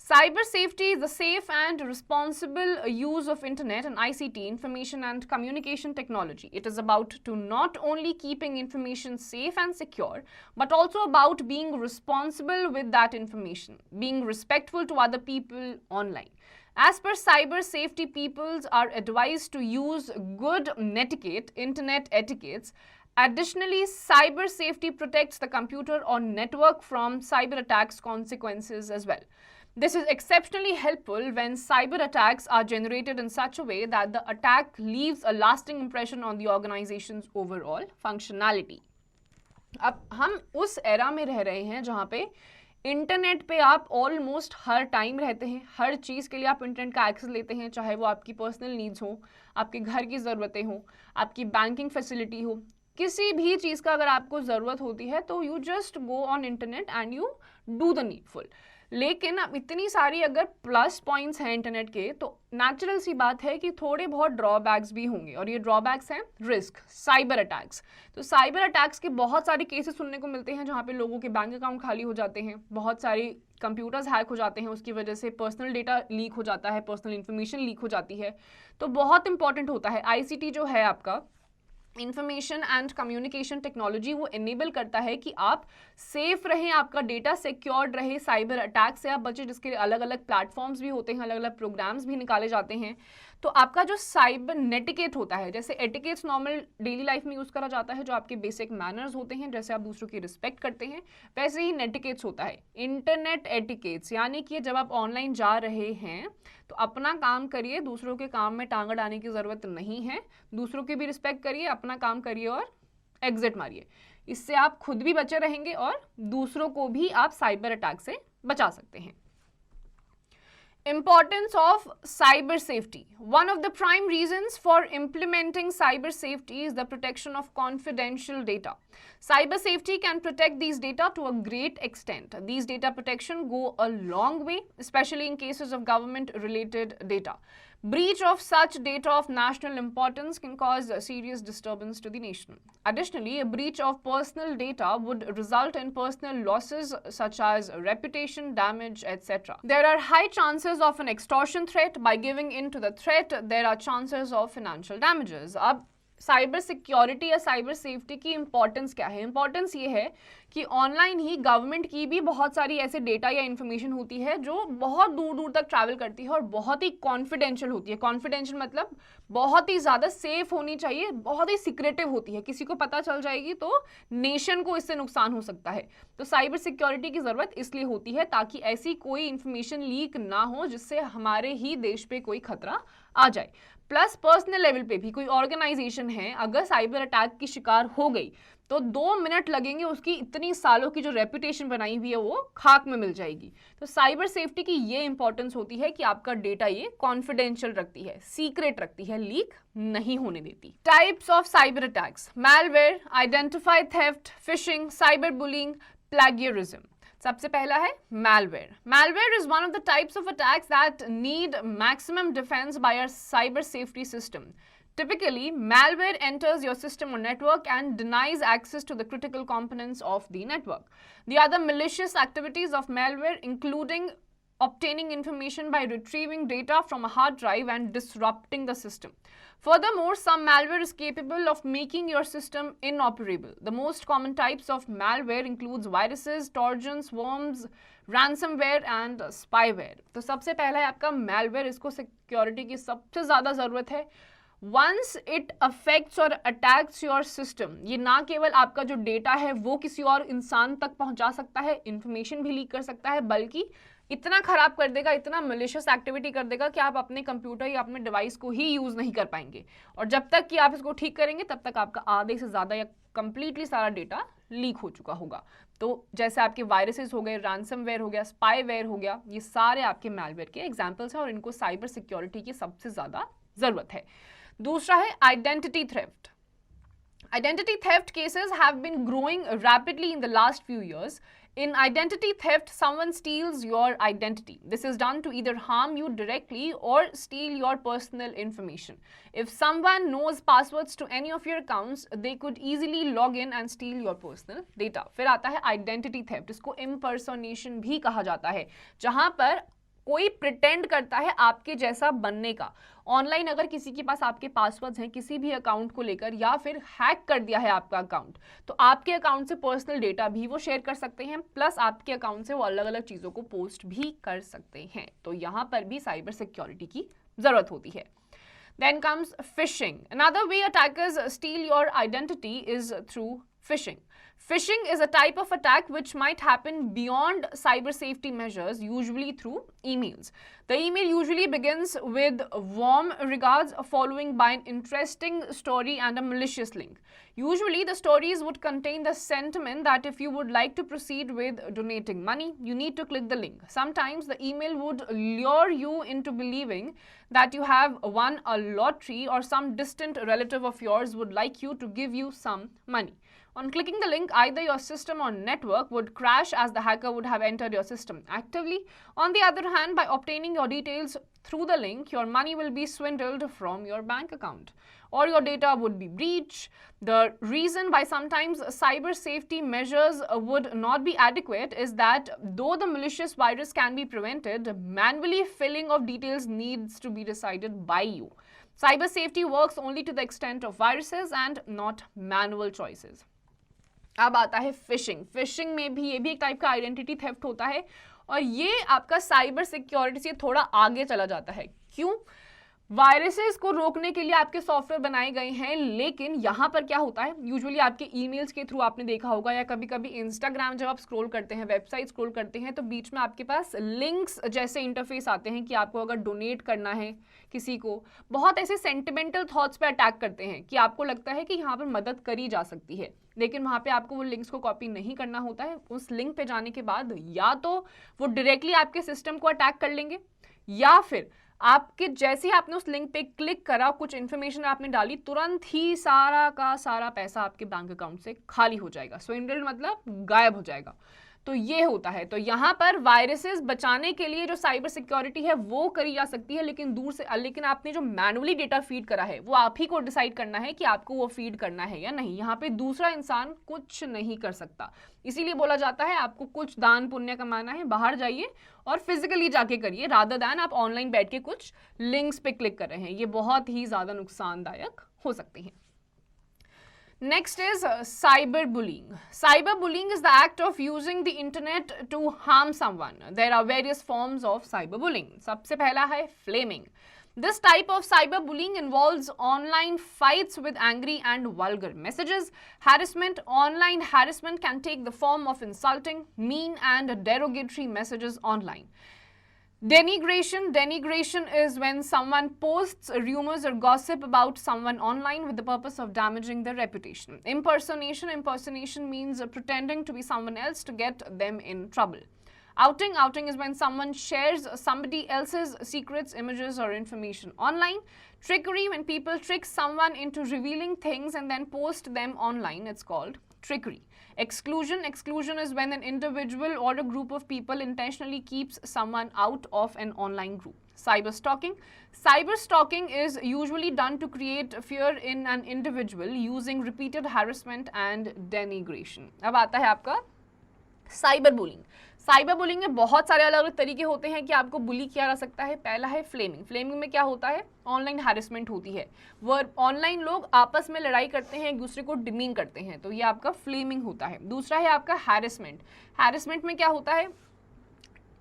Cyber safety is the safe and responsible use of internet and ICT, information and communication technology. It is about to not only keeping information safe and secure, but also about being responsible with that information, being respectful to other people online. As per cyber safety, people are advised to use good netiquette, internet etiquettes. Additionally, cyber safety protects the computer or network from cyber attacks consequences as well. This is exceptionally helpful when cyber attacks are generated in such a way that the attack leaves a lasting impression on the organization's overall functionality. अब हम उस era में रह रहे हैं जहाँ पे internet पे आप ऑलमोस्ट हर टाइम रहते हैं, हर चीज़ के लिए आप इंटरनेट का एक्सेस लेते हैं, चाहे वो आपकी पर्सनल नीड्स हो, आपके घर की ज़रूरतें हो, आपकी बैंकिंग फैसिलिटी हो, किसी भी चीज़ का अगर आपको ज़रूरत होती है तो you just go on internet and you do the needful. लेकिन अब इतनी सारी अगर प्लस पॉइंट्स हैं इंटरनेट के, तो नेचुरल सी बात है कि थोड़े बहुत ड्रॉबैक्स भी होंगे, और ये ड्रॉबैक्स हैं रिस्क, साइबर अटैक्स। तो साइबर अटैक्स के बहुत सारे केसेस सुनने को मिलते हैं जहाँ पे लोगों के बैंक अकाउंट खाली हो जाते हैं, बहुत सारे कंप्यूटर्स हैक हो जाते हैं, उसकी वजह से पर्सनल डेटा लीक हो जाता है, पर्सनल इन्फॉर्मेशन लीक हो जाती है। तो बहुत इंपॉर्टेंट होता है ICT जो है आपका, इंफॉर्मेशन एंड कम्युनिकेशन टेक्नोलॉजी, वो इनेबल करता है कि आप सेफ रहें, आपका डेटा सिक्योर्ड रहे, साइबर अटैक से आप बचे, जिसके अलग अलग प्लेटफॉर्म्स भी होते हैं, अलग अलग प्रोग्राम्स भी निकाले जाते हैं। तो आपका जो साइबर नेटिकेट होता है, जैसे एटिकेट्स नॉर्मल डेली लाइफ में यूज़ करा जाता है, जो आपके बेसिक मैनर्स होते हैं, जैसे आप दूसरों की रिस्पेक्ट करते हैं, वैसे ही नेटिकेट्स होता है इंटरनेट एटिकेट्स, यानी कि जब आप ऑनलाइन जा रहे हैं तो अपना काम करिए, दूसरों के काम में टांग अड़ाने की ज़रूरत नहीं है, दूसरों की भी रिस्पेक्ट करिए, अपना काम करिए और एग्जिट मारिए। इससे आप खुद भी बचे रहेंगे और दूसरों को भी आप साइबर अटैक से बचा सकते हैं। Importance of cyber safety. One of the prime reasons for implementing cyber safety is the protection of confidential data. Cyber safety can protect these data to a great extent. These data protection go a long way, especially in cases of government related data. Breach of such data of national importance can cause serious disturbance to the nation. Additionally, a breach of personal data would result in personal losses such as reputation damage, etc. There are high chances of an extortion threat. By giving in to the threat, there are chances of financial damages. अब cyber security या cyber safety की importance क्या है? Importance ये है कि online ही government की भी बहुत सारी ऐसे डेटा या इन्फॉर्मेशन होती है जो बहुत दूर दूर तक ट्रैवल करती है और बहुत ही कॉन्फिडेंशियल होती है. कॉन्फिडेंशियल मतलब बहुत ही ज़्यादा सेफ होनी चाहिए, बहुत ही सिक्रेटिव होती है. किसी को पता चल जाएगी तो नेशन को इससे नुकसान हो सकता है. तो साइबर सिक्योरिटी की ज़रूरत इसलिए होती है ताकि ऐसी कोई इन्फॉर्मेशन लीक ना हो जिससे हमारे ही देश पे कोई खतरा आ जाए. प्लस पर्सनल लेवल पे भी कोई ऑर्गेनाइजेशन है अगर साइबर अटैक की शिकार हो गई तो 2 मिनट लगेंगे, उसकी इतनी सालों की जो रेपुटेशन बनाई हुई है वो खाक में मिल जाएगी. तो साइबर सेफ्टी की ये इंपॉर्टेंस होती है कि आपका डेटा ये कॉन्फिडेंशियल रखती है, सीक्रेट रखती है, लीक नहीं होने देती. Types of cyber attacks: malware, identified theft, fishing, cyber bullying, plagiarism. सबसे पहला है malware. Malware is one of the types of attacks that need maximum defense by our cyber safety system. Typically, malware enters your system or network and denies access to the critical components of the network. The other malicious activities of malware including obtaining information by retrieving data from a hard drive and disrupting the system. Furthermore, some malware is capable of making your system inoperable. The most common types of malware includes viruses, trojans, worms, ransomware and spyware. तो सबसे पहला है आपका malware. इसको security की सबसे ज़्यादा ज़रूरत है. Once it affects or attacks your system, ये ना केवल आपका जो डेटा है वो किसी और इंसान तक पहुंचा सकता है, इंफॉर्मेशन भी लीक कर सकता है, बल्कि इतना खराब कर देगा, इतना मलिशियस एक्टिविटी कर देगा कि आप अपने कंप्यूटर या अपने डिवाइस को ही यूज़ नहीं कर पाएंगे. और जब तक कि आप इसको ठीक करेंगे तब तक आपका आधे से ज़्यादा या कंप्लीटली सारा डेटा लीक हो चुका होगा. तो जैसे आपके वायरसेस हो गए, रैंसमवेयर हो गया, स्पाईवेयर हो गया, ये सारे आपके मैलवेयर के एग्जाम्पल्स हैं और इनको साइबर सिक्योरिटी की सबसे ज़्यादा ज़रूरत है. दूसरा है identity theft. Identity theft cases have been growing rapidly in the last few years. In identity theft, someone steals your identity. This is done to either harm you directly or steal your personal information. If someone knows passwords to any of your accounts, they could easily log in and steal your personal data. फिर आता है identity theft. इसको impersonation भी कहा जाता है, जहाँ पर कोई प्रिटेंड करता है आपके जैसा बनने का. ऑनलाइन अगर किसी के पास आपके पासवर्ड्स हैं किसी भी अकाउंट को लेकर, या फिर हैक कर दिया है आपका अकाउंट, तो आपके अकाउंट से पर्सनल डेटा भी वो शेयर कर सकते हैं, प्लस आपके अकाउंट से वो अलग अलग चीज़ों को पोस्ट भी कर सकते हैं. तो यहाँ पर भी साइबर सिक्योरिटी की ज़रूरत होती है. Then comes phishing. Another way attackers steal your identity is through phishing. Phishing is a type of attack which might happen beyond cyber safety measures, usually through emails. The email usually begins with warm regards, following by an interesting story and a malicious link. Usually, the stories would contain the sentiment that if you would like to proceed with donating money, you need to click the link. Sometimes the email would lure you into believing that you have won a lottery or some distant relative of yours would like you to give you some money. On clicking the link, either your system or network would crash as the hacker would have entered your system actively. On the other hand, by obtaining your details through the link, your money will be swindled from your bank account or your data would be breached. The reason why sometimes cyber safety measures would not be adequate is that though the malicious virus can be prevented, manually filling of details needs to be decided by you. Cyber safety works only to the extent of viruses and not manual choices. अब आता है fishing. Fishing में भी ये भी एक type का identity theft होता है और ये आपका साइबर सिक्योरिटी से थोड़ा आगे चला जाता है. क्यों? वायरसेस को रोकने के लिए आपके सॉफ्टवेयर बनाए गए हैं, लेकिन यहाँ पर क्या होता है, यूजुअली आपके ईमेल्स के थ्रू आपने देखा होगा या कभी कभी इंस्टाग्राम जब आप स्क्रॉल करते हैं, वेबसाइट स्क्रॉल करते हैं, तो बीच में आपके पास लिंक्स जैसे इंटरफेस आते हैं कि आपको अगर डोनेट करना है किसी को. बहुत ऐसे सेंटिमेंटल थॉट्स पे अटैक करते हैं कि आपको लगता है कि यहाँ पर मदद करी जा सकती है, लेकिन वहाँ पे आपको वो लिंक्स को कॉपी नहीं करना होता है. उस लिंक पे जाने के बाद या तो वो डायरेक्टली आपके सिस्टम को अटैक कर लेंगे, या फिर आपके जैसे ही आपने उस लिंक पे क्लिक करा, कुछ इन्फॉर्मेशन आपने डाली, तुरंत ही सारा का सारा पैसा आपके बैंक अकाउंट से खाली हो जाएगा. स्विंडल मतलब गायब हो जाएगा. तो ये होता है। तो यहाँ पर वायरसेस बचाने के लिए जो साइबर सिक्योरिटी है वो करी जा सकती है, लेकिन दूर से, लेकिन आपने जो मैनुअली डेटा फीड करा है वो आप ही को डिसाइड करना है कि आपको वो फीड करना है या नहीं। यहाँ पे दूसरा इंसान कुछ नहीं कर सकता। इसीलिए बोला जाता है आपको कुछ दान पुण्य कमाना है, बाहर जाइए और फिजिकली जाके करिए, रादर दैन आप ऑनलाइन बैठ के कुछ लिंक्स पे क्लिक कर रहे हैं। ये बहुत ही ज्यादा नुकसानदायक हो सकती हैं। Next is cyberbullying. Cyberbullying is the act of using the internet to harm someone. There are various forms of cyberbullying. सबसे पहला है flaming. This type of cyberbullying involves online fights with angry and vulgar messages. Harassment. Online harassment can take the form of insulting, mean and derogatory messages online. Denigration. Denigration is when someone posts rumors or gossip about someone online with the purpose of damaging their reputation. Impersonation. Impersonation means pretending to be someone else to get them in trouble. Outing. Outing is when someone shares somebody else's secrets, images or information online. Trickery. When people trick someone into revealing things and then post them online, it's called trickery. Exclusion. Exclusion is when an individual or a group of people intentionally keeps someone out of an online group. Cyber stalking. Cyber stalking is usually done to create fear in an individual using repeated harassment and denigration. अब आता है आपका cyber bullying. Cyber bullying में बहुत सारे अलग अलग तरीके होते हैं कि आपको बुली किया जा सकता है। पहला है फ्लेमिंग। फ्लेमिंग में क्या होता है, ऑनलाइन हैरेसमेंट होती है, वो ऑनलाइन लोग आपस में लड़ाई करते हैं, एक दूसरे को डिमीन करते हैं, तो ये आपका फ्लेमिंग होता है। दूसरा है आपका हैरेसमेंट। हैरेसमेंट में क्या होता है,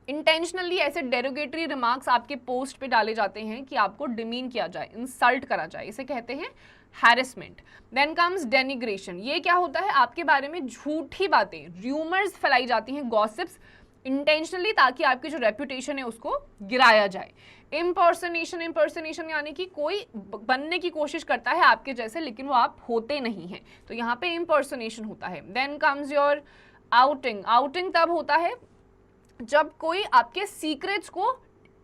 इंटेंशनली ऐसे डेरोगेटरी रिमार्क्स आपके पोस्ट पे डाले जाते हैं कि आपको डिमीन किया जाए, इंसल्ट करा जाए, इसे कहते हैं हैरेसमेंट। Then comes डेनिग्रेशन। ये क्या होता है, आपके बारे में झूठी बातें, र्यूमर्स फैलाई जाती हैं, गॉसिप्स, इंटेंशनली, ताकि आपकी जो रेपुटेशन है उसको गिराया जाए। इम्पर्सनेशन। इम्पर्सनेशन यानी कि कोई बनने की कोशिश करता है आपके जैसे, लेकिन वो आप होते नहीं हैं, तो यहाँ पे इम्पर्सनेशन होता है। Then comes your outing. Outing तब होता है जब कोई आपके सीक्रेट्स को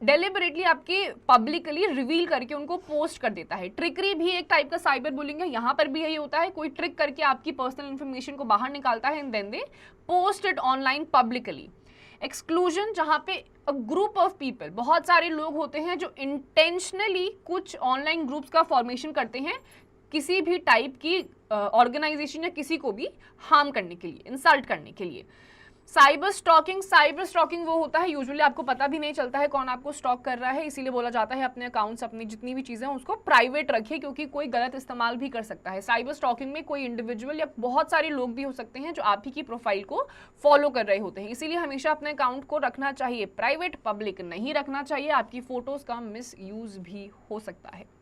डेलिबरेटली आपके पब्लिकली रिवील करके उनको पोस्ट कर देता है। ट्रिकरी भी एक टाइप का साइबर बुलिंग है, यहाँ पर भी यही होता है, कोई ट्रिक करके आपकी पर्सनल इंफॉर्मेशन को बाहर निकालता है and then they post it online publicly. Exclusion, जहाँ पे अ ग्रुप ऑफ पीपल, बहुत सारे लोग होते हैं जो इंटेंशनली कुछ ऑनलाइन ग्रुप्स का फॉर्मेशन करते हैं किसी भी टाइप की ऑर्गेनाइजेशन या किसी को भी हार्म करने के लिए, इंसल्ट करने के लिए। Cyber stalking. साइबर स्टॉकिंग वो होता है यूजुअली आपको पता भी नहीं चलता है कौन आपको स्टॉक कर रहा है, इसीलिए बोला जाता है अपने अकाउंट्स, अपनी जितनी भी चीज़ें हैं उसको प्राइवेट रखिए, क्योंकि कोई गलत इस्तेमाल भी कर सकता है। साइबर स्टॉकिंग में कोई इंडिविजुअल या बहुत सारे लोग भी हो सकते हैं जो आप ही की प्रोफाइल को फॉलो कर रहे होते हैं, इसीलिए हमेशा अपने अकाउंट को रखना चाहिए प्राइवेट, पब्लिक नहीं रखना चाहिए, आपकी फोटोज़ का मिस यूज भी हो सकता है।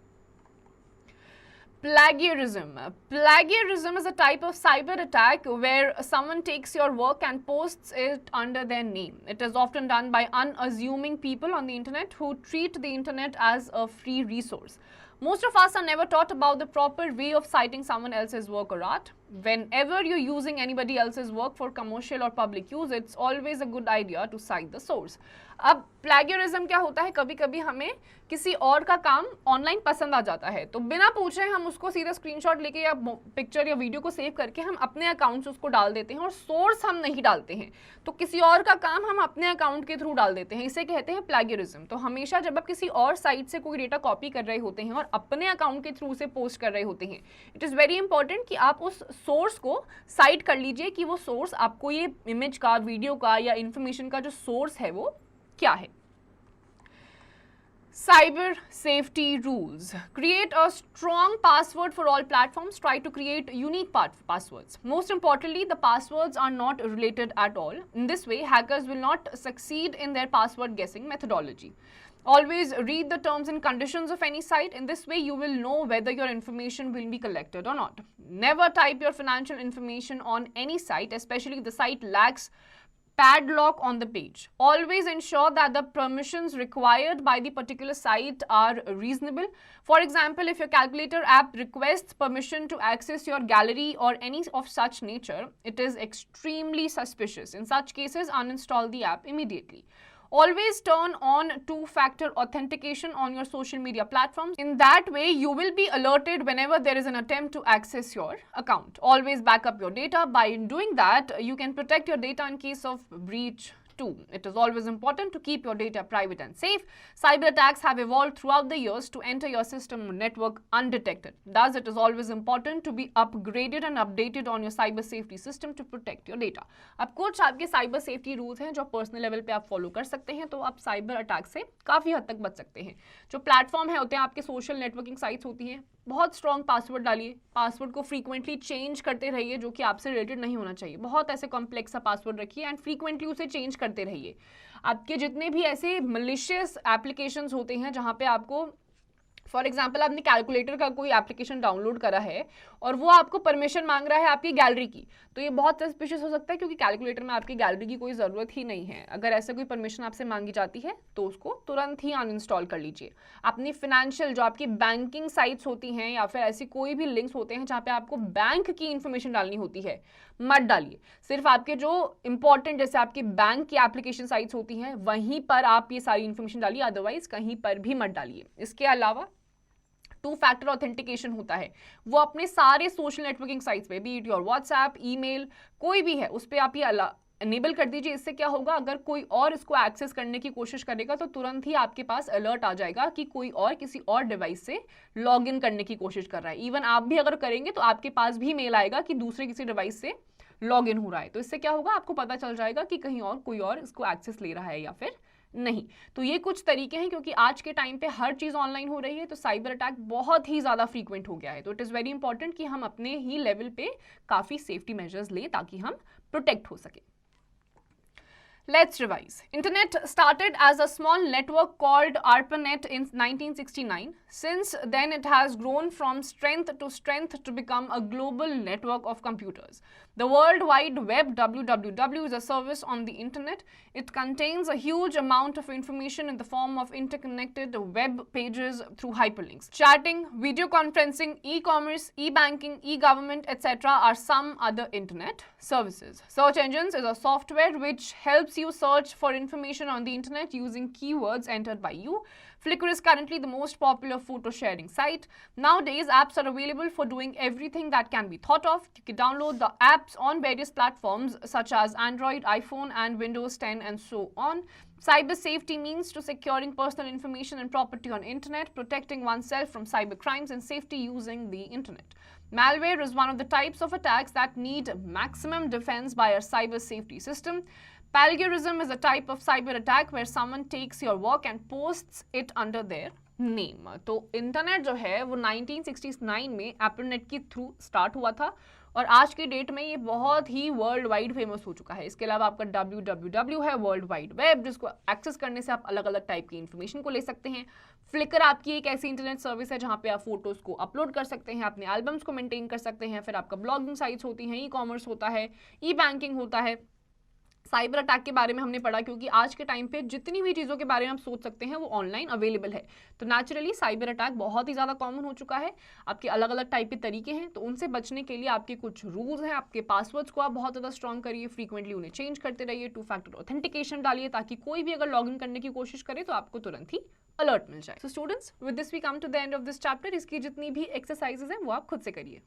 Plagiarism. Plagiarism is a type of cyber attack where someone takes your work and posts it under their name. It is often done by unassuming people on the internet who treat the internet as a free resource. Most of us are never taught about the proper way of citing someone else's work or art. Whenever you're using anybody else's work for commercial or public use, it's always a good idea to cite the source. अब plagiarism क्या होता है, कभी कभी हमें किसी और का काम ऑनलाइन पसंद आ जाता है, तो बिना पूछे हम उसको सीधा स्क्रीनशॉट लेके या पिक्चर या वीडियो को सेव करके हम अपने अकाउंट से उसको डाल देते हैं और सोर्स हम नहीं डालते हैं, तो किसी और का काम हम अपने अकाउंट के थ्रू डाल देते हैं, इसे कहते हैं प्लैगियरिज्म। तो हमेशा जब आप किसी और साइट से कोई डेटा कॉपी कर रहे होते हैं और अपने अकाउंट के थ्रू से पोस्ट कर रहे होते हैं, इट इज़ वेरी इंपॉर्टेंट कि आप उस सोर्स को साइट कर लीजिए कि वो सोर्स आपको ये इमेज का, वीडियो का या इंफॉर्मेशन का जो सोर्स है वो क्या है। Cyber safety rules. Create a strong password for all platforms. Try to create unique passwords. Most importantly, the passwords are not related at all. In this way, hackers will not succeed in their password guessing methodology. Always read the terms and conditions of any site. In this way, you will know whether your information will be collected or not. Never type your financial information on any site, especially if the site lacks padlock on the page. Always ensure that the permissions required by the particular site are reasonable. For example, if your calculator app requests permission to access your gallery or any of such nature, it is extremely suspicious. In such cases, uninstall the app immediately. Always turn on two-factor authentication on your social media platforms. In that way, you will be alerted whenever there is an attempt to access your account. Always back up your data. By doing that, you can protect your data in case of breach too. It is always important to keep your data private and safe. Cyber attacks have evolved throughout the years to enter your system network undetected. Thus, it is always important to be upgraded and updated on your cyber safety system to protect your data. अब कुछ आपके cyber safety rules हैं जो personal level पे आप follow कर सकते हैं, तो आप साइबर अटैक से काफ़ी हद तक बच सकते हैं. जो प्लेटफॉर्म है होते हैं आपके सोशल नेटवर्किंग साइट्स होती हैं, बहुत स्ट्रॉन्ग पासवर्ड डालिए. पासवर्ड को फ्रीक्वेंटली चेंज करते रहिए जो कि आपसे रिलेटेड नहीं होना चाहिए. बहुत ऐसे कॉम्प्लेक्स सा पासवर्ड रखिए एंड फ्रीक्वेंटली उसे चेंज करते रहिए. आपके जितने भी ऐसे मलिशियस एप्लीकेशंस होते हैं जहाँ पे आपको फॉर एग्जाम्पल आपने कैलकुलेटर का कोई एप्लीकेशन डाउनलोड करा है और वो आपको परमिशन मांग रहा है आपकी गैलरी की, तो ये बहुत सस्पिशियस हो सकता है क्योंकि कैलकुलेटर में आपकी गैलरी की कोई ज़रूरत ही नहीं है. अगर ऐसे कोई परमिशन आपसे मांगी जाती है तो उसको तुरंत ही अनइंस्टॉल कर लीजिए. अपनी फिनेंशियल जो आपकी बैंकिंग साइट्स होती हैं या फिर ऐसी कोई भी लिंक्स होते हैं जहाँ पे आपको बैंक की इन्फॉर्मेशन डालनी होती है, मत डालिए. सिर्फ आपके जो इंपॉर्टेंट जैसे आपकी बैंक की एप्लीकेशन साइट्स होती हैं वहीं पर आप ये सारी इन्फॉर्मेशन डालिए, अदरवाइज कहीं पर भी मत डालिए. इसके अलावा टू फैक्टर ऑथेंटिकेशन होता है, वो अपने सारे सोशल नेटवर्किंग साइट्स पे, B it your WhatsApp, email, कोई भी है, उस पर आप ये एनेबल कर दीजिए. इससे क्या होगा, अगर कोई और इसको एक्सेस करने की कोशिश करेगा तो तुरंत ही आपके पास अलर्ट आ जाएगा कि कोई और किसी और डिवाइस से लॉग इन करने की कोशिश कर रहा है. इवन आप भी अगर करेंगे तो आपके पास भी मेल आएगा कि दूसरे किसी डिवाइस से लॉग इन हो रहा है. तो इससे क्या होगा, आपको पता चल जाएगा कि कहीं और कोई और इसको एक्सेस ले रहा है या फिर नहीं. तो ये कुछ तरीके हैं, क्योंकि आज के टाइम पे हर चीज़ ऑनलाइन हो रही है तो साइबर अटैक बहुत ही ज़्यादा फ्रीक्वेंट हो गया है. तो इट इज़ वेरी इंपॉर्टेंट कि हम अपने ही लेवल पे काफ़ी सेफ्टी मेजर्स लें ताकि हम प्रोटेक्ट हो सके. Let's revise. Internet started as a small network called ARPANET in 1969. Since then, it has grown from strength to become a global network of computers. The World Wide Web, WWW, is a service on the internet. It contains a huge amount of information in the form of interconnected web pages through hyperlinks. Chatting, video conferencing, e-commerce, e-banking, e-government, etc. are some other internet services. Search engines is a software which helps you search for information on the internet using keywords entered by you. Flickr is currently the most popular photo sharing site. Nowadays, apps are available for doing everything that can be thought of. You can download the apps on various platforms such as Android, iPhone, and Windows 10 and so on. Cyber safety means to securing personal information and property on internet, protecting oneself from cyber crimes and safety using the internet. Malware is one of the types of attacks that need maximum defense by our cyber safety system. Plagiarism is a type of cyber attack where someone takes your work and posts it under their name. तो internet जो है वो 1969 में एप्पलनेट के through start हुआ था और आज की डेट में ये बहुत ही वर्ल्ड वाइड फेमस हो चुका है. इसके अलावा आपका WWW है, वर्ल्ड वाइड वेब, जिसको एक्सेस करने से आप अलग अलग टाइप की इन्फॉर्मेशन को ले सकते हैं. फ्लिकर आपकी एक ऐसी इंटरनेट सर्विस है जहाँ पे आप फोटोज को अपलोड कर सकते हैं, अपने एल्बम्स को मेंटेन कर सकते हैं. फिर आपका ब्लॉगिंग साइट्स होती हैं, ई-कॉमर्स होता है, ई-बैंकिंग होता है. साइबर अटैक के बारे में हमने पढ़ा क्योंकि आज के टाइम पे जितनी भी चीज़ों के बारे में आप सोच सकते हैं वो ऑनलाइन अवेलेबल है. तो नेचुरली साइबर अटैक बहुत ही ज़्यादा कॉमन हो चुका है. आपके अलग अलग टाइप के तरीके हैं, तो उनसे बचने के लिए आपके कुछ रूल्स हैं. आपके पासवर्ड्स को आप बहुत ज़्यादा स्ट्रॉन्ग करिए, फ्रीक्वेंटली उन्हें चेंज करते रहिए, टू फैक्टर ऑथेंटिकेशन डालिए ताकि कोई भी अगर लॉग इन करने की कोशिश करे तो आपको तुरंत ही अलर्ट मिल जाए. So students, with this we come to the end of this chapter. इसकी जितनी भी एक्सरसाइजेज हैं वो आप खुद से करिए.